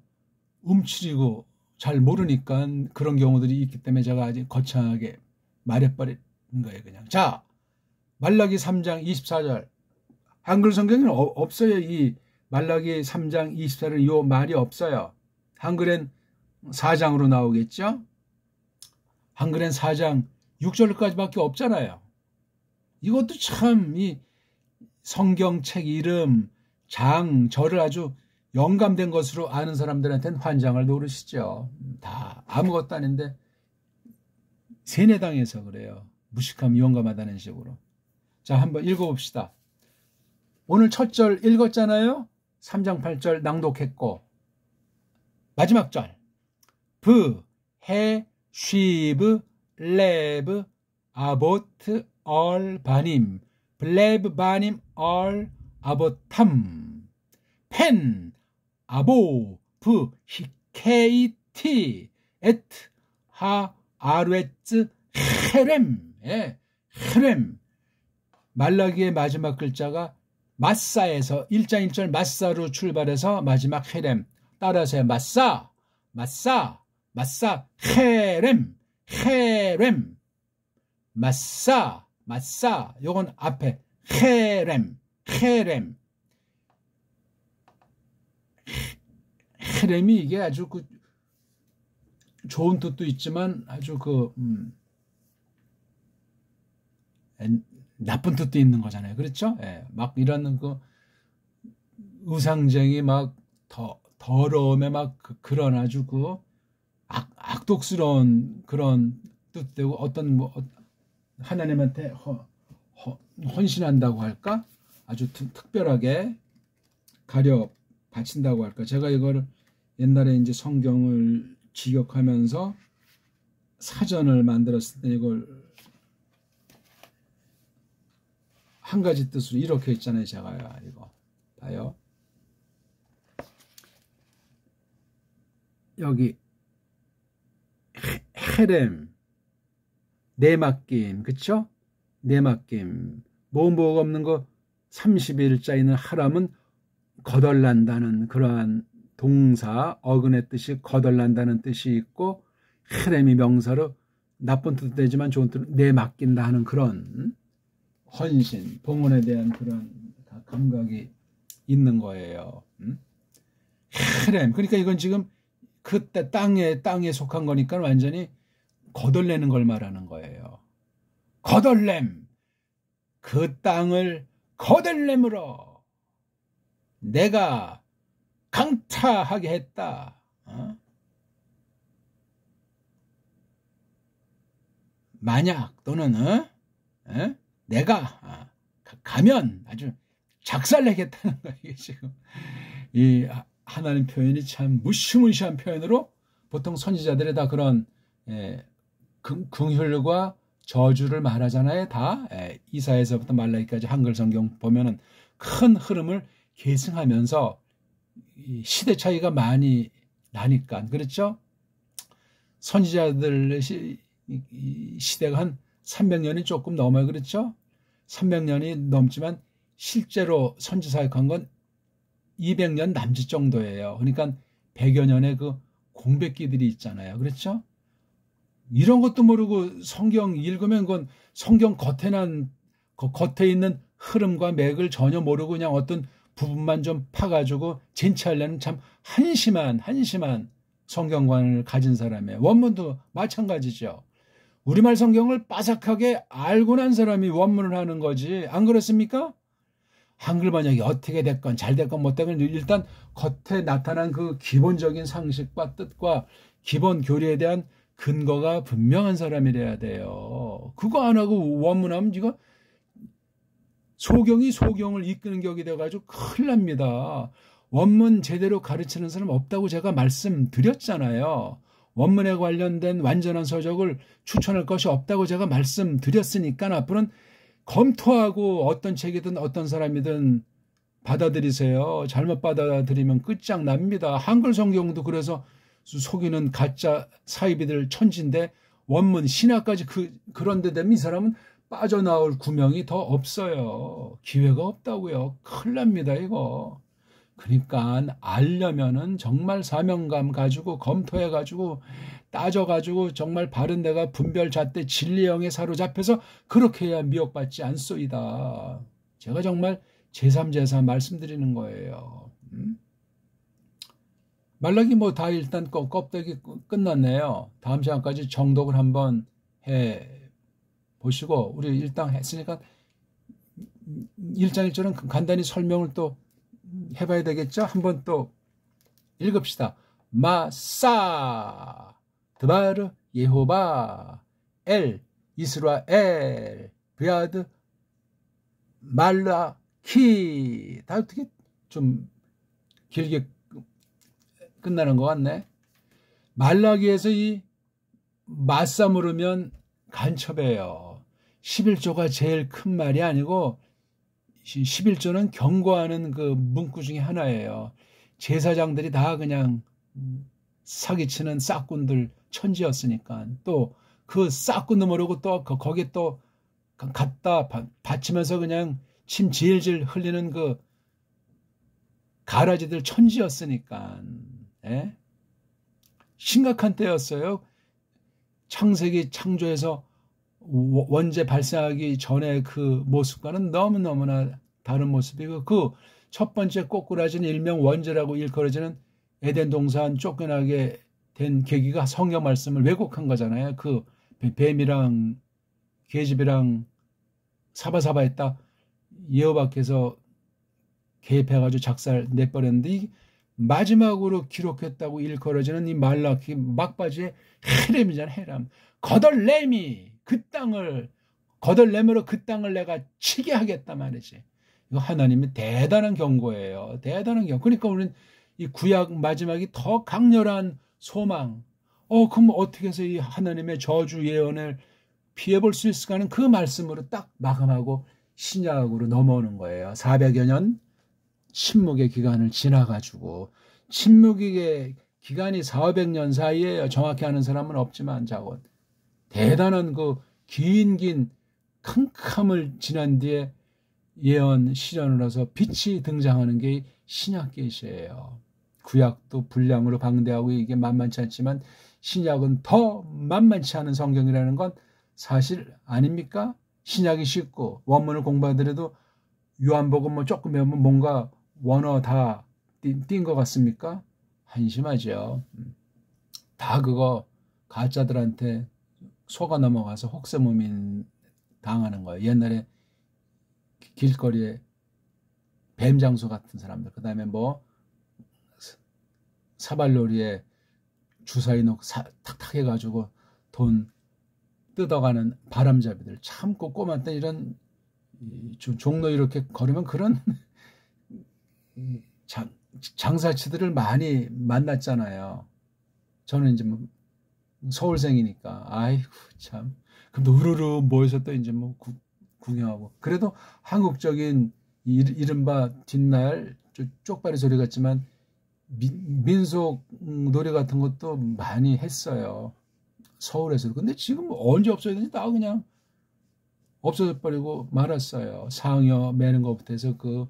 움츠리고 잘 모르니까 그런 경우들이 있기 때문에 제가 아주 거창하게 말해버리는 거예요. 그냥. 자, 말라기 3장 24절. 한글 성경에는 없어요. 이 말라기 3장 24절은 이 말이 없어요. 한글엔 4장으로 나오겠죠. 한글엔 4장 6절까지밖에 없잖아요. 이것도 참 이 성경책 이름, 장, 절을 아주 영감된 것으로 아는 사람들한테는 환장을 노르시죠. 다 아무것도 아닌데 세뇌당해서 그래요. 무식함 영감하다는 식으로. 자, 한번 읽어봅시다. 오늘 첫 절 읽었잖아요. 3장 8절 낭독했고 마지막 절 브, 해, 쉬브, 레브, 아보트, 얼, 바님, 블레브, 바님, 얼, 아보탐, 펜, 아보, 브, 히케이티, 에트, 하, 아르에츠, 헤렘. 예, 헤렘. 말라기의 마지막 글자가 마사에서 1장 1절 마사로 출발해서 마지막 헤렘. 따라서 마사, 마사, 마사, 헤렘, 헤렘. 마사, 마사. 요건 앞에 헤렘, 헤렘. 헤렘이 이게 아주 그 좋은 뜻도 있지만 아주 그 나쁜 뜻도 있는 거잖아요. 그렇죠? 예, 막 이런 그 우상쟁이 막 더러움에 막 그런 아주 그 악독스러운 그런 뜻되고 어떤 뭐 하나님한테 헌신한다고 할까? 아주 특별하게 가려 바친다고 할까? 제가 이걸 옛날에 이제 성경을 직역하면서 사전을 만들었을 때 이걸 한 가지 뜻으로 이렇게 했잖아요. 제가요. 이거 봐요. 여기 헤렘 내맡김, 그쵸? 내맡김, 모음보호가 없는 거 30일자 있는 하람은 거덜난다는 그러한 동사, 어근의 뜻이 거덜난다는 뜻이 있고, 헤렘이 명사로 나쁜 뜻도 되지만 좋은 뜻으로 내맡긴다 하는 그런 헌신, 봉헌에 대한 그런 감각이 있는 거예요. 헤렘, 그러니까 이건 지금 그때 땅에 속한 거니까 완전히 거덜내는 걸 말하는 거예요. 거덜냄, 그 땅을 거덜냄으로 내가 강타하게 했다. 만약 또는 내가 가면 아주 작살내겠다는 거예요. 이게 지금 이 하나님 표현이 참 무시무시한 표현으로 보통 선지자들이 다 그런 긍휼과 저주를 말하잖아요. 다 이사야서부터 말라기까지 한글 성경 보면은 큰 흐름을 계승하면서 시대 차이가 많이 나니까 그렇죠. 선지자들 시대가 한 300년이 조금 넘어요. 그렇죠. 300년이 넘지만 실제로 선지 사역한 건 200년 남짓 정도예요. 그러니까 100여 년의 그 공백기들이 있잖아요. 그렇죠. 이런 것도 모르고 성경 읽으면 그건 성경 겉에 있는 흐름과 맥을 전혀 모르고 그냥 어떤 부분만 좀 파가지고 젠치하려는 참 한심한 성경관을 가진 사람이에요. 원문도 마찬가지죠. 우리말 성경을 빠삭하게 알고 난 사람이 원문을 하는 거지. 안 그렇습니까? 한글 번역이 어떻게 됐건 잘 됐건 못 됐건 일단 겉에 나타난 그 기본적인 상식과 뜻과 기본 교리에 대한 근거가 분명한 사람이래야 돼요. 그거 안 하고 원문하면 이거 소경이 소경을 이끄는 격이 돼가지고 큰일 납니다. 원문 제대로 가르치는 사람 없다고 제가 말씀드렸잖아요. 원문에 관련된 완전한 서적을 추천할 것이 없다고 제가 말씀드렸으니까 앞으로는 검토하고 어떤 책이든 어떤 사람이든 받아들이세요. 잘못 받아들이면 끝장납니다. 한글 성경도 그래서 속이는 가짜 사이비들 천지인데 원문 신화까지 그런데 되면 이 사람은 빠져나올 구멍이 더 없어요. 기회가 없다고요. 큰일 납니다 이거. 그러니까 알려면은 정말 사명감 가지고 검토해 가지고 따져 가지고 정말 바른 데가 분별 잣대 진리 영에 사로잡혀서 그렇게 해야 미혹받지 않소이다. 제가 정말 제3 말씀드리는 거예요. 말라기 뭐 다 일단 껍데기 끝났네요. 다음 시간까지 정독을 한번 해 보시고 우리 일단 했으니까 1장 1절은 간단히 설명을 또 해봐야 되겠죠? 한번 또 읽읍시다. 마사 드바르 예호바 엘 이스라엘 브야드 말라키 다 어떻게 좀 길게 끝나는 것 같네. 말라기에서 이 마사 물으면 간첩이에요. 11조가 제일 큰 말이 아니고 11조는 경고하는 그 문구 중에 하나예요. 제사장들이 다 그냥 사기치는 싹군들 천지였으니까 또 그 싹군도 모르고 또 거기 또 갖다 바치면서 그냥 침 질질 흘리는 그 가라지들 천지였으니까 심각한 때였어요. 창세기 창조에서 원죄 발생하기 전에 그 모습과는 너무너무나 다른 모습이고 그 첫 번째 꼬꾸라진 일명 원죄라고 일컬어지는 에덴 동산 쫓겨나게 된 계기가 성경 말씀을 왜곡한 거잖아요. 그 뱀이랑 계집이랑 사바사바했다 여호와께서 개입해가지고 작살 내버렸는데 이 마지막으로 기록했다고 일컬어지는 이 말라키 막바지에 헤렘이잖아. 헤람 거덜내미 그 땅을 거덜내므로 그 땅을 내가 치게 하겠다 말이지. 이거 하나님의 대단한 경고예요. 대단한 경고. 그러니까 우리는 이 구약 마지막이 더 강렬한 소망. 그럼 어떻게 해서 이 하나님의 저주 예언을 피해볼 수 있을까 하는 그 말씀으로 딱 마감하고 신약으로 넘어오는 거예요. 400여 년 침묵의 기간을 지나가지고 침묵의 기간이 400년 사이에 정확히 아는 사람은 없지만 자고 대단한 그 긴 캄캄을 지난 뒤에 예언 실현으로서 빛이 등장하는 게 신약 계시예요. 구약도 분량으로 방대하고 이게 만만치 않지만 신약은 더 만만치 않은 성경이라는 건 사실 아닙니까? 신약이 쉽고 원문을 공부하더라도 요한복음 뭐 조금 배우면 뭔가 원어 다 띈 것 같습니까? 한심하죠. 다 그거 가짜들한테 속아 넘어가서 혹세무민 당하는 거예요. 옛날에 길거리에 뱀장수 같은 사람들, 그 다음에 뭐 사발놀이에 주사위 넣고 탁탁 해가지고 돈 뜯어가는 바람잡이들, 참 꼼꼼했던 이런 종로 이렇게 걸으면 그런 장사치들을 많이 만났잖아요. 저는 이제 뭐 서울생이니까 아이고 참. 그럼 또 으르르 모여서 또 이제 뭐 구경하고. 그래도 한국적인 이른바 뒷날 쪽발이 소리 같지만 민속 놀이 같은 것도 많이 했어요. 서울에서. 근데 지금 언제 없어졌는지 다 그냥 없어져 버리고 말았어요. 상여 매는 것부터 해서 그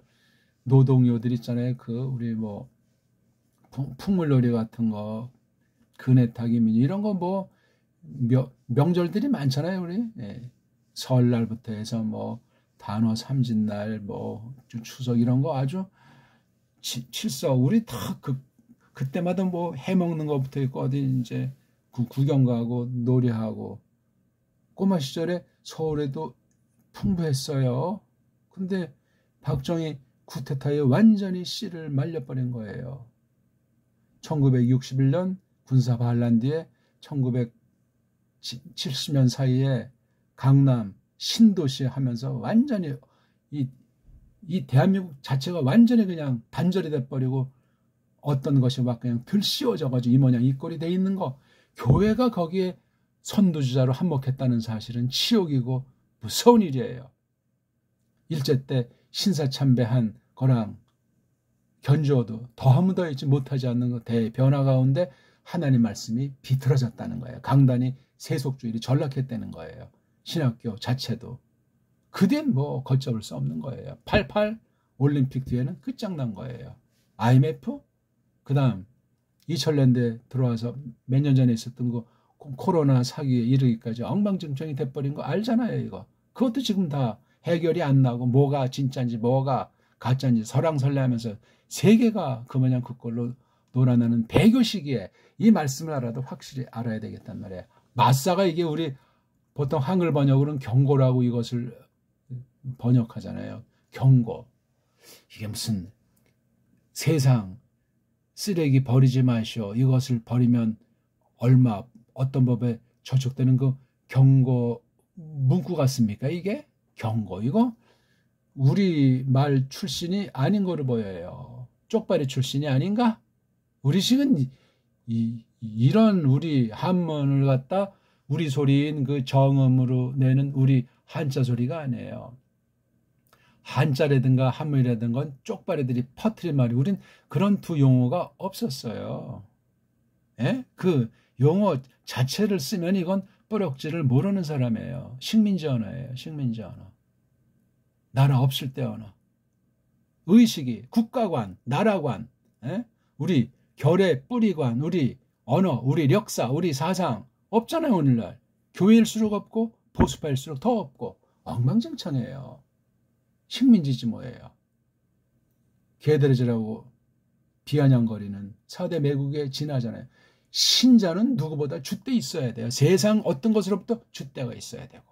노동요들 있잖아요. 그 우리 뭐 풍물놀이 같은 거, 그네타기 민요 이런 거 뭐 명절들이 많잖아요. 우리 설날부터 해서 뭐 단오 삼진날 뭐 추석 이런 거 아주 칠석 우리 다 그때마다 뭐 해먹는 것부터 있고 어디 이제 구경 가고 놀이하고 꼬마 시절에 서울에도 풍부했어요. 근데 박정희 쿠데타에 완전히 씨를 말려버린 거예요. 1961년 군사 반란 뒤에 1970년 사이에 강남 신도시 하면서 완전히 이 대한민국 자체가 완전히 그냥 단절이 돼버리고 어떤 것이 막 그냥 들씌워져가지고 이 모양 이 꼴이 돼 있는 거, 교회가 거기에 선두주자로 한몫했다는 사실은 치욕이고 무서운 일이에요. 일제 때 신사참배한 거랑 견주어도 더하면 더했지 못하지 않는 것 대변화 가운데 하나님 말씀이 비틀어졌다는 거예요. 강단이 세속주의로 전락했다는 거예요. 신학교 자체도. 그 뒤엔 뭐 걷잡을 수 없는 거예요. 88 올림픽 뒤에는 끝장난 거예요. IMF, 그 다음 2000년대 들어와서 몇 년 전에 있었던 거 코로나 사기에 이르기까지 엉망진창이 돼버린 거 알잖아요. 이거. 그것도 지금 다 해결이 안 나고 뭐가 진짜인지 뭐가 가짜인지 설왕설래하면서 세계가 그 모양 그꼴로 놀아나는 배교 시기에 이 말씀을 알아도 확실히 알아야 되겠단 말이에요. 마사가 이게 우리 보통 한글 번역으로는 경고라고 이것을 번역하잖아요. 경고. 이게 무슨 세상 쓰레기 버리지 마시오. 이것을 버리면 얼마 어떤 법에 저촉되는 그 경고 문구 같습니까? 이게 경고. 이거 우리 말 출신이 아닌 거로 보여요. 쪽발이 출신이 아닌가? 우리식은 이런 우리 한문을 갖다 우리 소리인 그 정음으로 내는 우리 한자 소리가 아니에요. 한자라든가 한문이라든가 건 쪽발이들이 퍼뜨린 말이 우린 그런 두 용어가 없었어요. 예? 그 용어 자체를 쓰면 이건 뿌럭지를 모르는 사람이에요. 식민지 언어예요. 식민지 언어. 나라 없을 때 언어. 의식이 국가관, 나라관, 예? 우리 결의 뿌리관, 우리 언어, 우리 역사, 우리 사상 없잖아요. 오늘날. 교회일수록 없고 보수파일수록 더 없고 엉망진창이에요. 식민지지 뭐예요. 개들이라고 비아냥거리는 4대 매국에 지나잖아요. 신자는 누구보다 줏대 있어야 돼요. 세상 어떤 것으로부터 줏대가 있어야 되고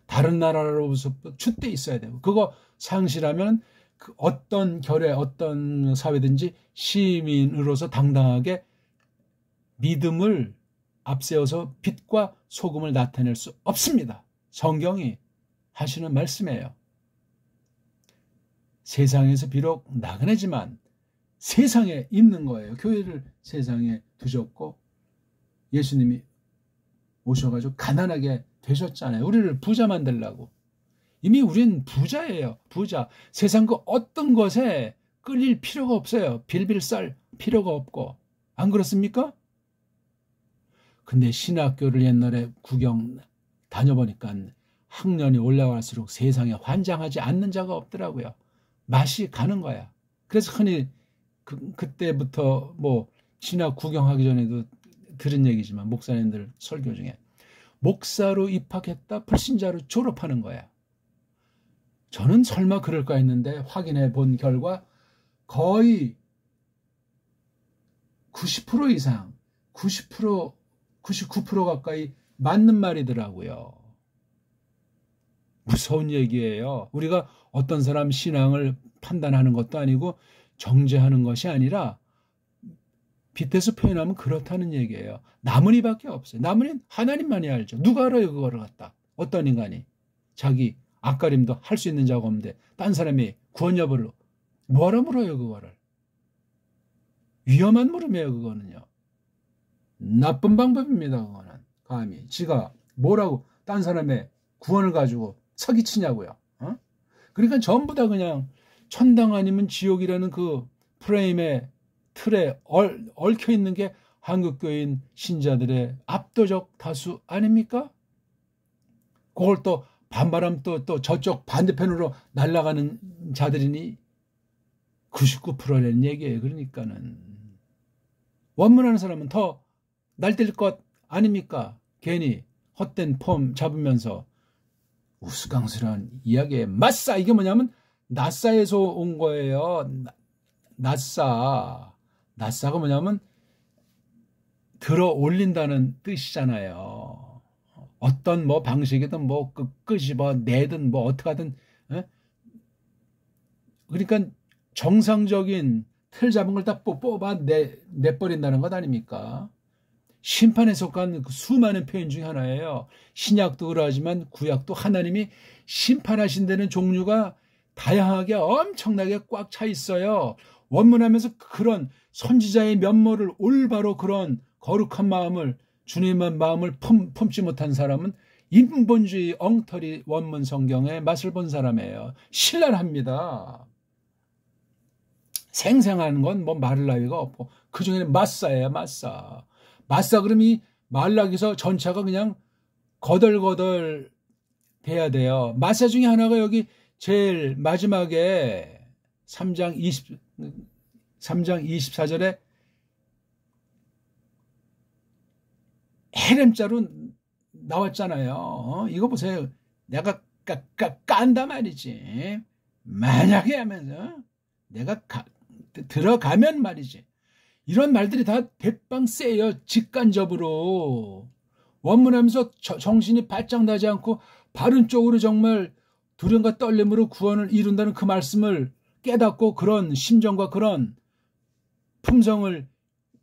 다른 나라로부터 줏대 있어야 되고 그거 상실하면 그 어떤 결의 어떤 사회든지 시민으로서 당당하게 믿음을 앞세워서 빛과 소금을 나타낼 수 없습니다. 성경이 하시는 말씀이에요. 세상에서 비록 나그네지만 세상에 있는 거예요. 교회를 세상에 두셨고 예수님이 오셔가지고 가난하게 되셨잖아요. 우리를 부자 만들려고. 이미 우린 부자예요. 부자. 세상 그 어떤 것에 끌릴 필요가 없어요. 빌빌 쌀 필요가 없고. 안 그렇습니까? 근데 신학교를 옛날에 구경 다녀보니까 학년이 올라갈수록 세상에 환장하지 않는 자가 없더라고요. 맛이 가는 거야. 그래서 흔히 그때부터 뭐 신학 구경하기 전에도 들은 얘기지만 목사님들 설교 중에 목사로 입학했다 불신자로 졸업하는 거야. 저는 설마 그럴까 했는데 확인해 본 결과 거의 90% 이상 90% 99% 가까이 맞는 말이더라고요. 무서운 얘기예요. 우리가 어떤 사람 신앙을 판단하는 것도 아니고 정죄하는 것이 아니라 빗대서 표현하면 그렇다는 얘기예요. 나무니밖에 없어요. 나무는 하나님만이 알죠. 누가 알아요 그거를 갖다. 어떤 인간이 자기 앞가림도 할 수 있는 자가 없는데 딴 사람이 구원 여부를 뭐하러 물어요 그거를. 위험한 물음이에요 그거는요. 나쁜 방법입니다 그거는. 감히 지가 뭐라고 딴 사람의 구원을 가지고 사기치냐고요. 어? 그러니까 전부 다 그냥 천당 아니면 지옥이라는 그 프레임의 틀에 얽혀 있는 게 한국교인 신자들의 압도적 다수 아닙니까? 그걸 또 반바람 또 저쪽 반대편으로 날아가는 자들이니 99%라는 얘기예요. 그러니까는 원문하는 사람은 더 날뛸 것 아닙니까? 괜히 헛된 폼 잡으면서 우스꽝스러운 이야기에 맞싸. 이게 뭐냐면 나싸에서 온 거예요. 나싸가 뭐냐면 들어 올린다는 뜻이잖아요. 어떤 뭐 방식이든 뭐 끄집어 내든 뭐 어떻게 하든. 에? 그러니까 정상적인 틀 잡은 걸 다 뽑아 내버린다는 것 아닙니까? 심판에 속한 수많은 표현 중에 하나예요. 신약도 그러하지만 구약도 하나님이 심판하신 데는 종류가 다양하게 엄청나게 꽉 차 있어요. 원문하면서 그런 선지자의 면모를 올바로 그런 거룩한 마음을 주님의 마음을 품지 못한 사람은 인본주의 엉터리 원문 성경의 맛을 본 사람이에요. 신랄합니다. 생생한 건 뭐 말할 나위가 없고 그 중에는 마싸예요. 마싸 그러면 이 말락에서 전차가 그냥 거덜거덜 돼야 돼요. 마싸 중에 하나가 여기 제일 마지막에 3장 24절에 헤렘자로 나왔잖아요. 이거 보세요. 내가 깐다 말이지. 만약에 하면서 내가 들어가면 말이지. 이런 말들이 다 대빵 세요. 직간접으로. 원문하면서 정신이 바짝 나지 않고 바른 쪽으로 정말 두려움과 떨림으로 구원을 이룬다는 그 말씀을 깨닫고 그런 심정과 그런 품성을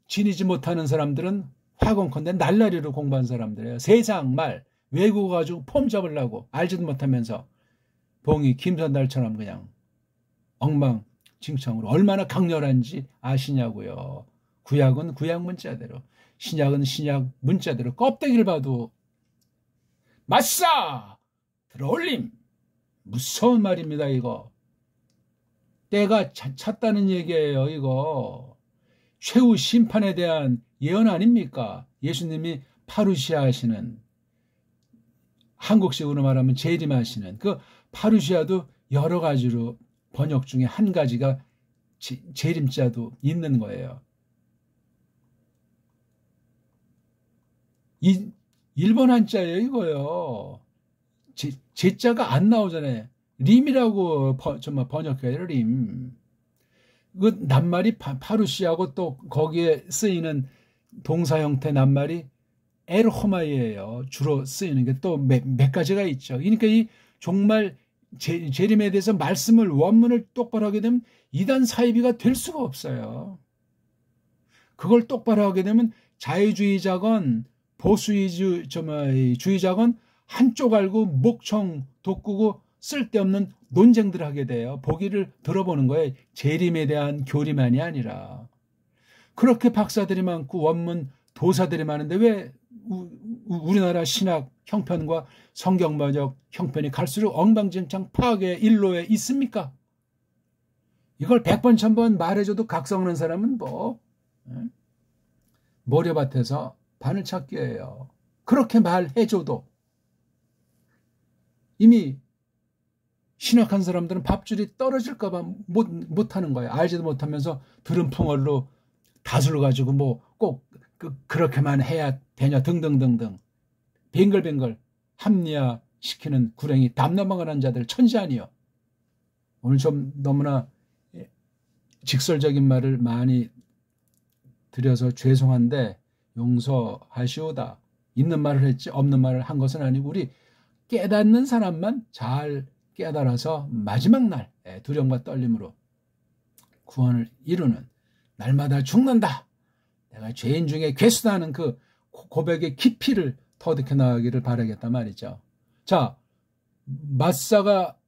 지니지 못하는 사람들은 화건컨대 날라리로 공부한 사람들이에요. 세상 말 외국어 가지고 폼 잡으려고 알지도 못하면서 봉이 김선달처럼 그냥 엉망진창으로 얼마나 강렬한지 아시냐고요. 구약은 구약 문자대로, 신약은 신약 문자대로 껍데기를 봐도 맞싸! 들어올림! 무서운 말입니다 이거. 때가 찼다는 얘기예요 이거. 최후 심판에 대한 예언 아닙니까? 예수님이 파루시아 하시는, 한국식으로 말하면 재림하시는 그 파루시아도 여러 가지로 번역 중에 한 가지가 재림자도 있는 거예요. 일본 한자예요 이거요. 제자가 안 나오잖아요. 림이라고 정말 번역해요. 림. 그 낱말이 파루시하고 또 거기에 쓰이는 동사 형태 낱말이 에르호마이예요. 주로 쓰이는 게 또 몇 가지가 있죠. 그러니까 이 정말 재림에 대해서 말씀을 원문을 똑바로 하게 되면 이단 사이비가 될 수가 없어요. 그걸 똑바로 하게 되면 자유주의자건 보수주의자건 한쪽 알고 목청 돋구고 쓸데없는 논쟁들을 하게 돼요. 보기를 들어보는 거예요. 재림에 대한 교리만이 아니라. 그렇게 박사들이 많고 원문 도사들이 많은데 왜 우리나라 신학 형편과 성경번역 형편이 갈수록 엉망진창 파악의 일로에 있습니까? 이걸 100번 1000번 말해줘도 각성하는 사람은 뭐 모래밭에서 바늘 찾기예요. 그렇게 말해줘도 이미 신학한 사람들은 밥줄이 떨어질까 봐 못하는 거예요. 알지도 못하면서 들은 풍월로 다수를 가지고 뭐 꼭 그렇게만 해야 되냐 등등등등 뱅글뱅글 합리화시키는 구랭이 담넘어가는 자들 천지 아니요. 오늘 좀 너무나 직설적인 말을 많이 드려서 죄송한데 용서하시오다. 있는 말을 했지 없는 말을 한 것은 아니고 우리 깨닫는 사람만 잘 깨달아서 마지막 날 두려움과 떨림으로 구원을 이루는 날마다 죽는다. 내가 죄인 중에 괴수다 하는 그 고백의 깊이를 터득해 나가기를 바라겠다 말이죠. 자, 마사가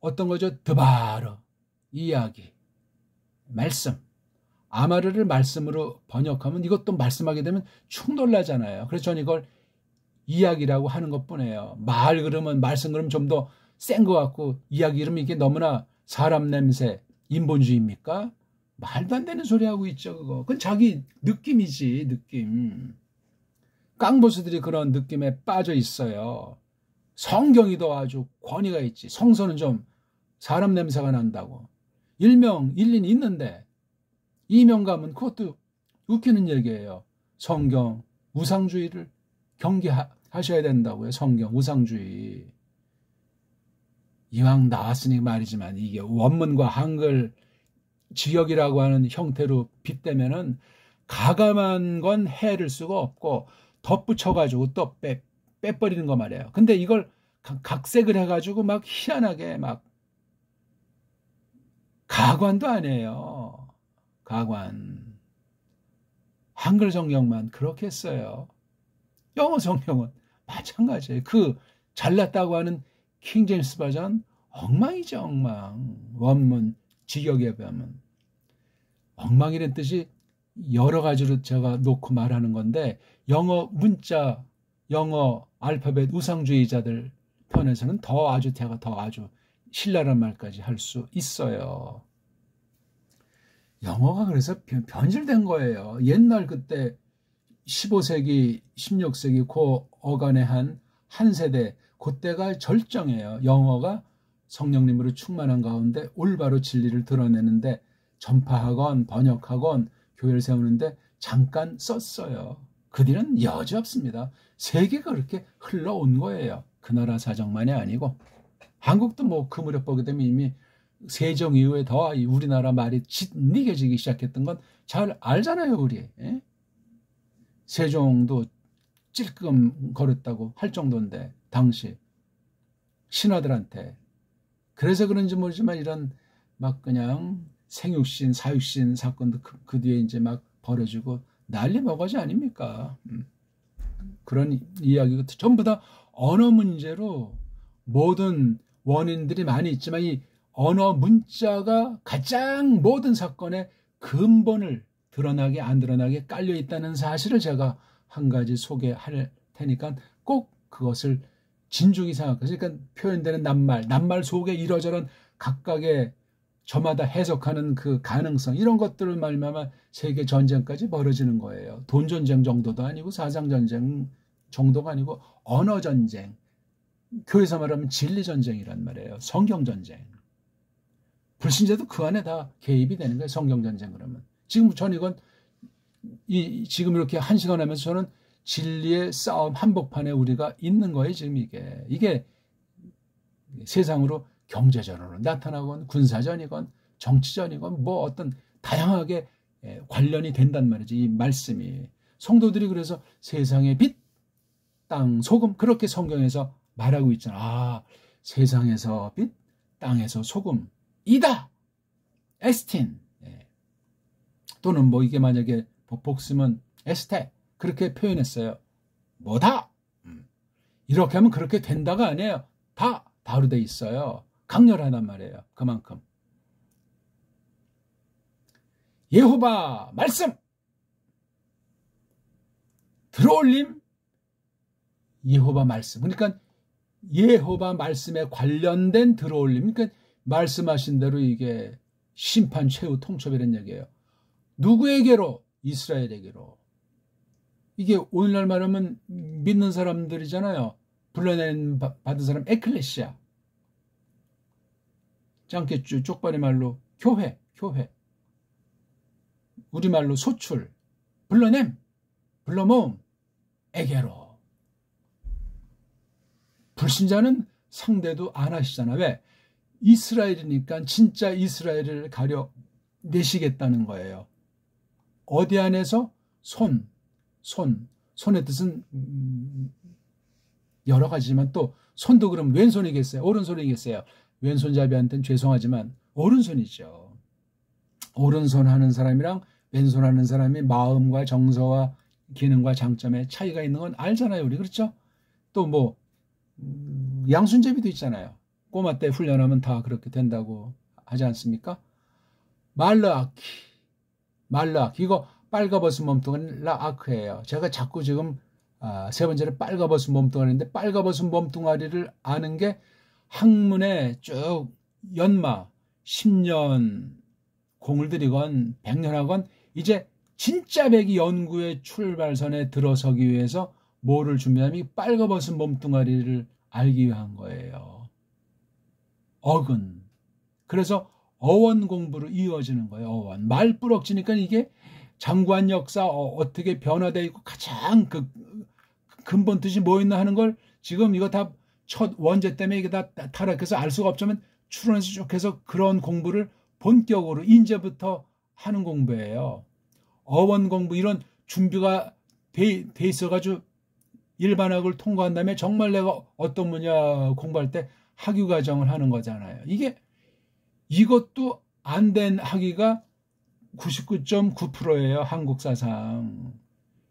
어떤 거죠? 드바르, 이야기, 말씀. 아마르를 말씀으로 번역하면 이것도 말씀하게 되면 충돌나잖아요. 그래서 저는 이걸 이야기라고 하는 것뿐이에요. 말 그러면 말씀 그러면 좀 더 센 것 같고 이야기 이러면 이게 너무나 사람 냄새, 인본주의입니까? 말도 안 되는 소리 하고 있죠. 그건 자기 느낌이지, 느낌. 깡보스들이 그런 느낌에 빠져 있어요. 성경이 더 아주 권위가 있지. 성서는 좀 사람 냄새가 난다고. 일명 일리는 있는데 이명 가면 그것도 웃기는 얘기예요. 성경 우상주의를 경계하셔야 된다고요. 성경 우상주의. 이왕 나왔으니 말이지만 이게 원문과 한글 지역이라고 하는 형태로 빗대면은 가감한 건 해를 수가 없고 덧붙여가지고 또 빼버리는 거 말이에요. 근데 이걸 각색을 해가지고 막 희한하게 막 가관도 아니에요. 가관. 한글 성경만 그렇게 했어요. 영어 성경은 마찬가지예요. 그 잘났다고 하는 킹제임스 버전 엉망이죠. 엉망. 원문 직역에 보면 엉망이란 뜻이 여러 가지로 제가 놓고 말하는 건데 영어 문자, 영어 알파벳 우상주의자들 편에서는 더 아주 신랄한 말까지 할 수 있어요. 영어가 그래서 변질된 거예요. 옛날 그때 15세기, 16세기 그 어간에 한 세대 그때가 절정이에요. 영어가 성령님으로 충만한 가운데 올바로 진리를 드러내는데 전파하건 번역하건 교회를 세우는데 잠깐 썼어요. 그 뒤는 여지없습니다. 세계가 그렇게 흘러온 거예요. 그 나라 사정만이 아니고 한국도 뭐 그 무렵 보게 되면 이미 세종 이후에 더 우리나라 말이 짓니겨지기 시작했던 건 잘 알잖아요. 우리. 예? 세종도 찔끔 거렸다고 할 정도인데 당시 신하들한테. 그래서 그런지 모르지만 이런 막 그냥 생육신, 사육신 사건도 그 뒤에 이제 막 벌어지고 난리 먹어지 아닙니까? 그런 이야기가 전부 다 언어 문제로 모든 원인들이 많이 있지만 이 언어 문자가 가장 모든 사건의 근본을 드러나게 안 드러나게 깔려 있다는 사실을 제가 한 가지 소개할 테니까 꼭 그것을 진중히 생각하세요. 그러니까 표현되는 낱말 속에 이러저런 각각의 저마다 해석하는 그 가능성 이런 것들을 말미암아 세계 전쟁까지 벌어지는 거예요. 돈 전쟁 정도도 아니고 사상 전쟁 정도가 아니고 언어 전쟁, 교회에서 말하면 진리 전쟁이란 말이에요. 성경 전쟁. 불신자도 그 안에 다 개입이 되는 거예요. 성경 전쟁 그러면. 지금 전 이건 지금 이렇게 한 시간 하면서 저는 진리의 싸움 한복판에 우리가 있는 거예요. 지금 이게 세상으로 경제전으로 나타나건 군사전이건 정치전이건 뭐 어떤 다양하게 관련이 된단 말이지. 이 말씀이 성도들이 그래서 세상의 빛, 땅, 소금 그렇게 성경에서 말하고 있잖아. 아, 세상에서 빛, 땅에서 소금이다. 에스틴. 또는 뭐 이게 만약에 복쓰면 에스테 그렇게 표현했어요. 뭐다. 이렇게 하면 그렇게 된다가 아니에요. 다 다로 돼 있어요. 강렬하단 말이에요. 그만큼. 예호바 말씀. 들어올림. 예호바 말씀. 그러니까 예호바 말씀에 관련된 들어올림. 그러니까 말씀하신 대로 이게 심판 최후 통첩이라는 얘기예요. 누구에게로? 이스라엘에게로. 이게 오늘날 말하면 믿는 사람들이잖아요. 불러낸 받은 사람 에클레시아. 짱깨쭈 쪽발이 말로 교회. 우리말로 소출, 불러냄, 불러모음, 에게로. 불신자는 상대도 안 하시잖아. 왜? 이스라엘이니까 진짜 이스라엘을 가려 내시겠다는 거예요. 어디 안에서? 손의 뜻은 여러 가지지만 또 손도 그럼 왼손이겠어요? 오른손이겠어요? 왼손잡이한테는 죄송하지만 오른손이죠. 오른손 하는 사람이랑 왼손 하는 사람이 마음과 정서와 기능과 장점에 차이가 있는 건 알잖아요. 우리 그렇죠? 또 뭐 양손잡이도 있잖아요. 꼬마 때 훈련하면 다 그렇게 된다고 하지 않습니까? 말르아키 이거 빨가벗은 몸뚱아리 라아크예요. 제가 자꾸 지금 세 번째로 빨가벗은 몸뚱아리인데 빨가벗은 몸뚱아리를 아는 게 학문에 쭉 연마 10년 공을 들이건 100년 하건 이제 진짜 백이 연구의 출발선에 들어서기 위해서 뭐를 준비하면 이 빨가벗은 몸뚱아리를 알기 위한 거예요. 어근. 그래서 어원 공부로 이어지는 거예요. 어원. 말뿌럭지니까 이게 장구한 역사 어떻게 변화되어 있고 가장 그 근본 뜻이 뭐 있나 하는 걸 지금 이거 다 첫 원제 때문에 이게 다 타락해서 알 수가 없지만 추론해서 쭉 해서 그런 공부를 본격으로 이제부터 하는 공부예요. 어원 공부 이런 준비가 돼 있어가지고 일반학을 통과한 다음에 정말 내가 어떤 분야 공부할 때 학위 과정을 하는 거잖아요. 이것도 안 된 학위가 99.9%예요. 한국 사상.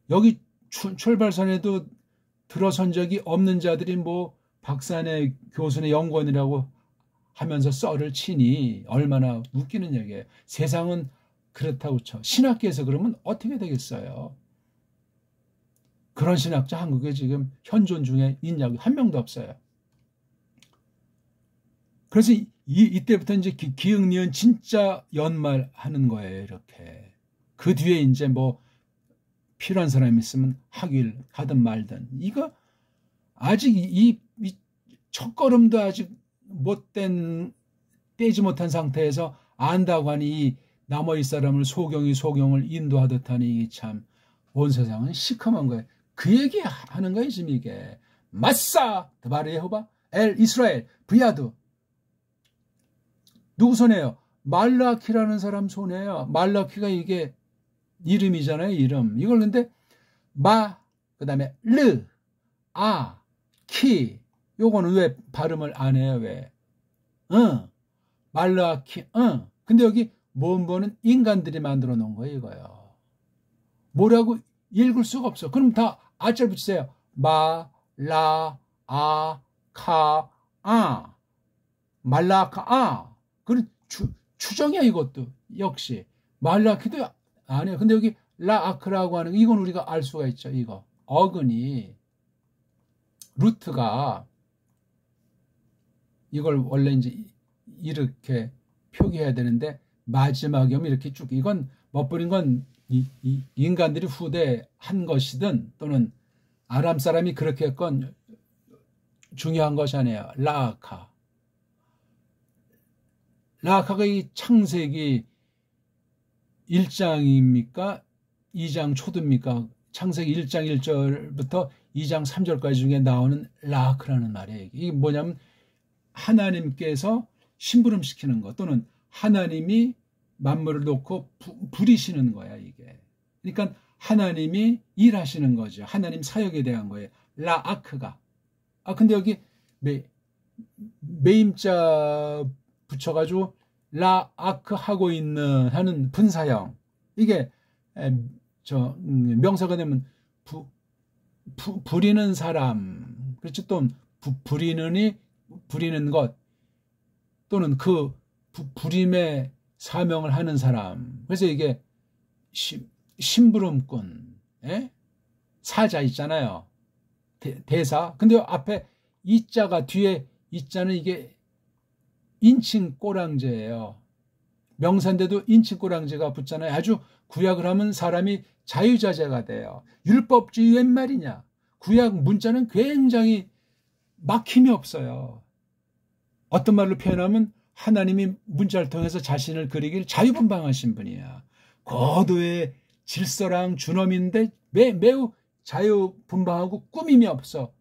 여기 출발선에도 들어선 적이 없는 자들이 뭐 박사네 교수네 연구원이라고 하면서 썰을 치니 얼마나 웃기는 얘기예요. 세상은 그렇다고 쳐. 신학계에서 그러면 어떻게 되겠어요? 그런 신학자 한국에 지금 현존 중에 있냐고 한 명도 없어요. 그래서 이때부터 이제 기흥, 니은 진짜 연말하는 거예요. 이렇게. 그 뒤에 이제 뭐 필요한 사람이 있으면 학위를 하든 말든. 이거 아직 이 첫걸음도 아직 못된 떼지 못한 상태에서 안다고 하니 이 나머지 사람을 소경을 인도하듯 하니 이게 참 온 세상은 시커먼 거예요. 그 얘기 하는 거예요. 지금 이게. 마사 드바르 예호바 엘 이스라엘 브야드. 누구 손에요? 말라키라는 사람 손에요. 말라키가 이게 이름이잖아요. 이름. 이걸 근데 그 다음에 르, 아, 키 요거는 왜 발음을 안 해요? 왜? 말라키, 근데 여기 뭔 인간들이 만들어 놓은 거예요. 이거요. 뭐라고 읽을 수가 없어. 그럼 다 아자를 붙이세요. 마, 라, 아, 카, 아. 말라카, 아. 그런 추정이야, 이것도. 역시. 말라키도 안 해요. 근데 여기 라아크라고 하는, 이건 우리가 알 수가 있죠, 이거. 어근이, 루트가, 이걸 원래 이제 이렇게 표기해야 되는데, 마지막에 오면 이렇게 쭉, 이건 멋부린 건 인간들이 후대 한 것이든, 또는 아람 사람이 그렇게 했건 중요한 것이 아니에요. 라아카. 라아카가 이 창세기 1장입니까? 2장 초두입니까? 창세기 1장 1절부터 2장 3절까지 중에 나오는 라아크라는 말이에요. 이게 뭐냐면 하나님께서 심부름시키는 것 또는 하나님이 만물을 놓고 부리시는 거야 이게. 그러니까 하나님이 일하시는 거죠. 하나님 사역에 대한 거예요. 라아크가. 근데 여기 매임자 붙여가지고 라아크 하고 있는 하는 분사형. 이게 명사가 되면 부리는 사람. 그렇죠. 또 부리는 것 또는 그 부림의 사명을 하는 사람. 그래서 이게 심부름꾼, 사자 있잖아요. 대사. 근데 앞에 이자가 뒤에 이자는 이게 인칭 꼬랑제예요. 명사인데도 인칭 꼬랑제가 붙잖아요. 아주 구약을 하면 사람이 자유자재가 돼요. 율법주의 웬 말이냐. 구약 문자는 굉장히 막힘이 없어요. 어떤 말로 표현하면 하나님이 문자를 통해서 자신을 그리길 자유분방하신 분이야. 고도의 질서랑 준엄인데 매우 자유분방하고 꾸밈이 없어.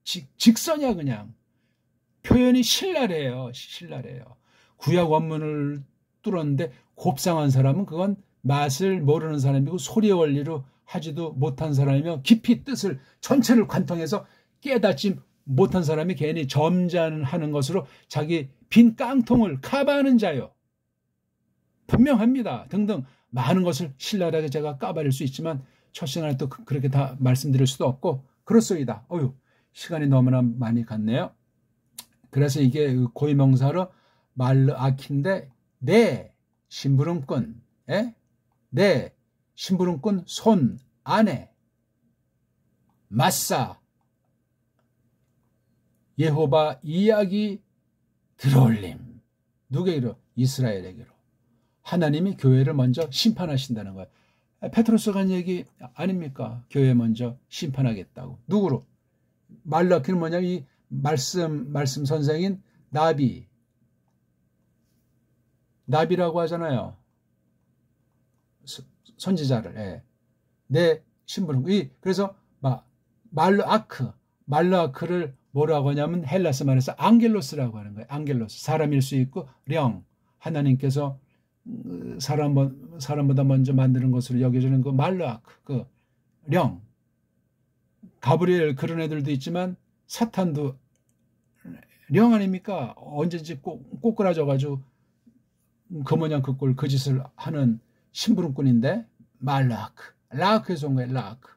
직선이야 그냥. 표현이 신랄해요. 신랄해요. 구약 원문을 뚫었는데 곱상한 사람은 그건 맛을 모르는 사람이고 소리의 원리로 하지도 못한 사람이며 깊이 뜻을 전체를 관통해서 깨닫지 못한 사람이 괜히 점잖하는 것으로 자기 빈 깡통을 커버하는 자요. 분명합니다. 등등 많은 것을 신랄하게 제가 까발릴 수 있지만 첫 시간에 또 그렇게 다 말씀드릴 수도 없고 그렇소이다. 시간이 너무나 많이 갔네요. 그래서 이게 고유명사로 말르아키인데 내 심부름꾼, 내 심부름꾼 손 안에 마사 예호바 이야기 들어올림. 누구에게로? 이스라엘에게로. 하나님이 교회를 먼저 심판하신다는 거예요. 페트로스가 한 얘기 아닙니까? 교회 먼저 심판하겠다고. 누구로? 말라키는 뭐냐? 이 말씀 선생인 나비라고 하잖아요. 선지자를. 내 심부름. 그래서 말르아크를 뭐라고 하냐면 헬라스 말에서 앙겔로스라고 하는 거예요. 앙겔로스. 사람일 수 있고 령. 하나님께서 사람보다 먼저 만드는 것으로 여겨지는 그 말르아크. 그 령. 가브리엘 그런 애들도 있지만 사탄도 령 아닙니까? 언제든지 꼬꾸라져가지고 그 모양 그 꼴 그 짓을 하는 심부름꾼인데 말라크. 라크에서 온 거예요. 라크.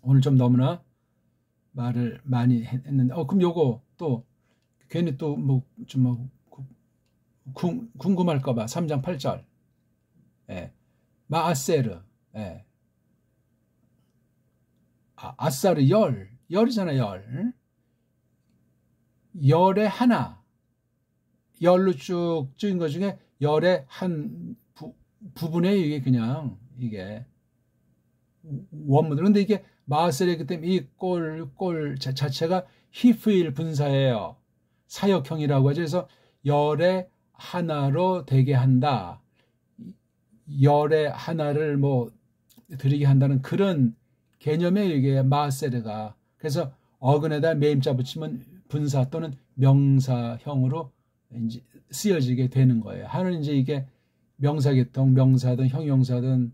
오늘 좀 너무나 말을 많이 했는데 그럼 요거 또 괜히 또 궁금할까 봐 3장 8절 마아세르 아사르 열이잖아. 열의 하나 열로 쭉 찍은 것 중에 열의 한 부분에 이게 그냥 이게 원문들. 근데 이게 마아셀이기 때문에 이 꼴 자체가 히프일 분사예요. 사역형이라고 하죠. 그래서 열의 하나로 되게 한다. 열의 하나를 드리게 한다는 그런 개념의 이게 마아셀가. 그래서 어근에다 매임자 붙이면 분사 또는 명사형으로 이제 쓰여지게 되는 거예요. 하는 이제 이게 명사계통, 명사든 형용사든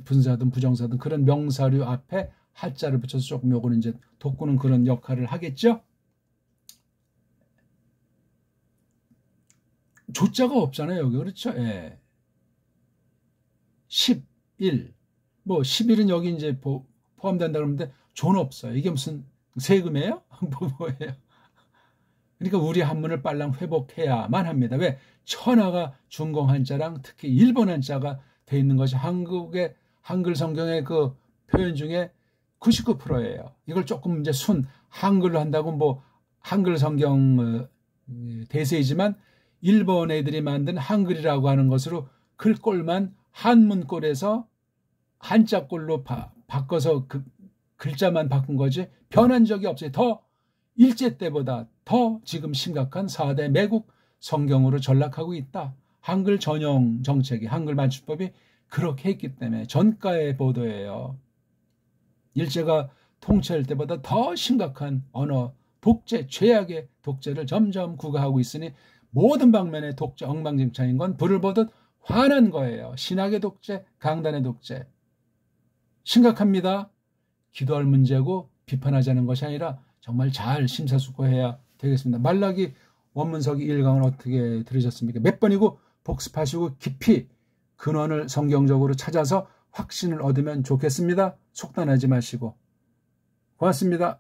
분사든 부정사든 그런 명사류 앞에 하자를 붙여서 조금 요거는 이제 돋구는 그런 역할을 하겠죠. 조자가 없잖아요, 여기. 그렇죠? 11. 11은 여기 이제 포함된다 그러는데 조는 없어요. 이게 무슨 세금이에요? 뭐예요? 그러니까 우리 한문을 빨랑 회복해야만 합니다. 왜? 천하가 중공 한자랑 특히 일본 한자가 돼 있는 것이 한국의 한글 성경의 그 표현 중에 99%예요. 이걸 조금 이제 한글로 한다고 한글 성경 대세이지만 일본 애들이 만든 한글이라고 하는 것으로 글꼴만 한문꼴에서 한자꼴로 바꿔서 그 글자만 바꾼 거지 변한 적이 없어요. 더 일제 때보다 더 지금 심각한 4대 매국 성경으로 전락하고 있다. 한글 전용 정책이 한글 맞춤법이 그렇게 했기 때문에 전가의 보도예요. 일제가 통치할 때보다 더 심각한 언어 독재, 최악의 독재를 점점 구가하고 있으니 모든 방면의 독재 엉망진창인 건 불을 보듯 화난 거예요. 신학의 독재, 강단의 독재. 심각합니다. 기도할 문제고 비판하자는 것이 아니라 정말 잘 심사숙고해야 되겠습니다. 말라기 원문서기 1강을 어떻게 들으셨습니까? 몇 번이고 복습하시고 깊이 근원을 성경적으로 찾아서 확신을 얻으면 좋겠습니다. 속단하지 마시고. 고맙습니다.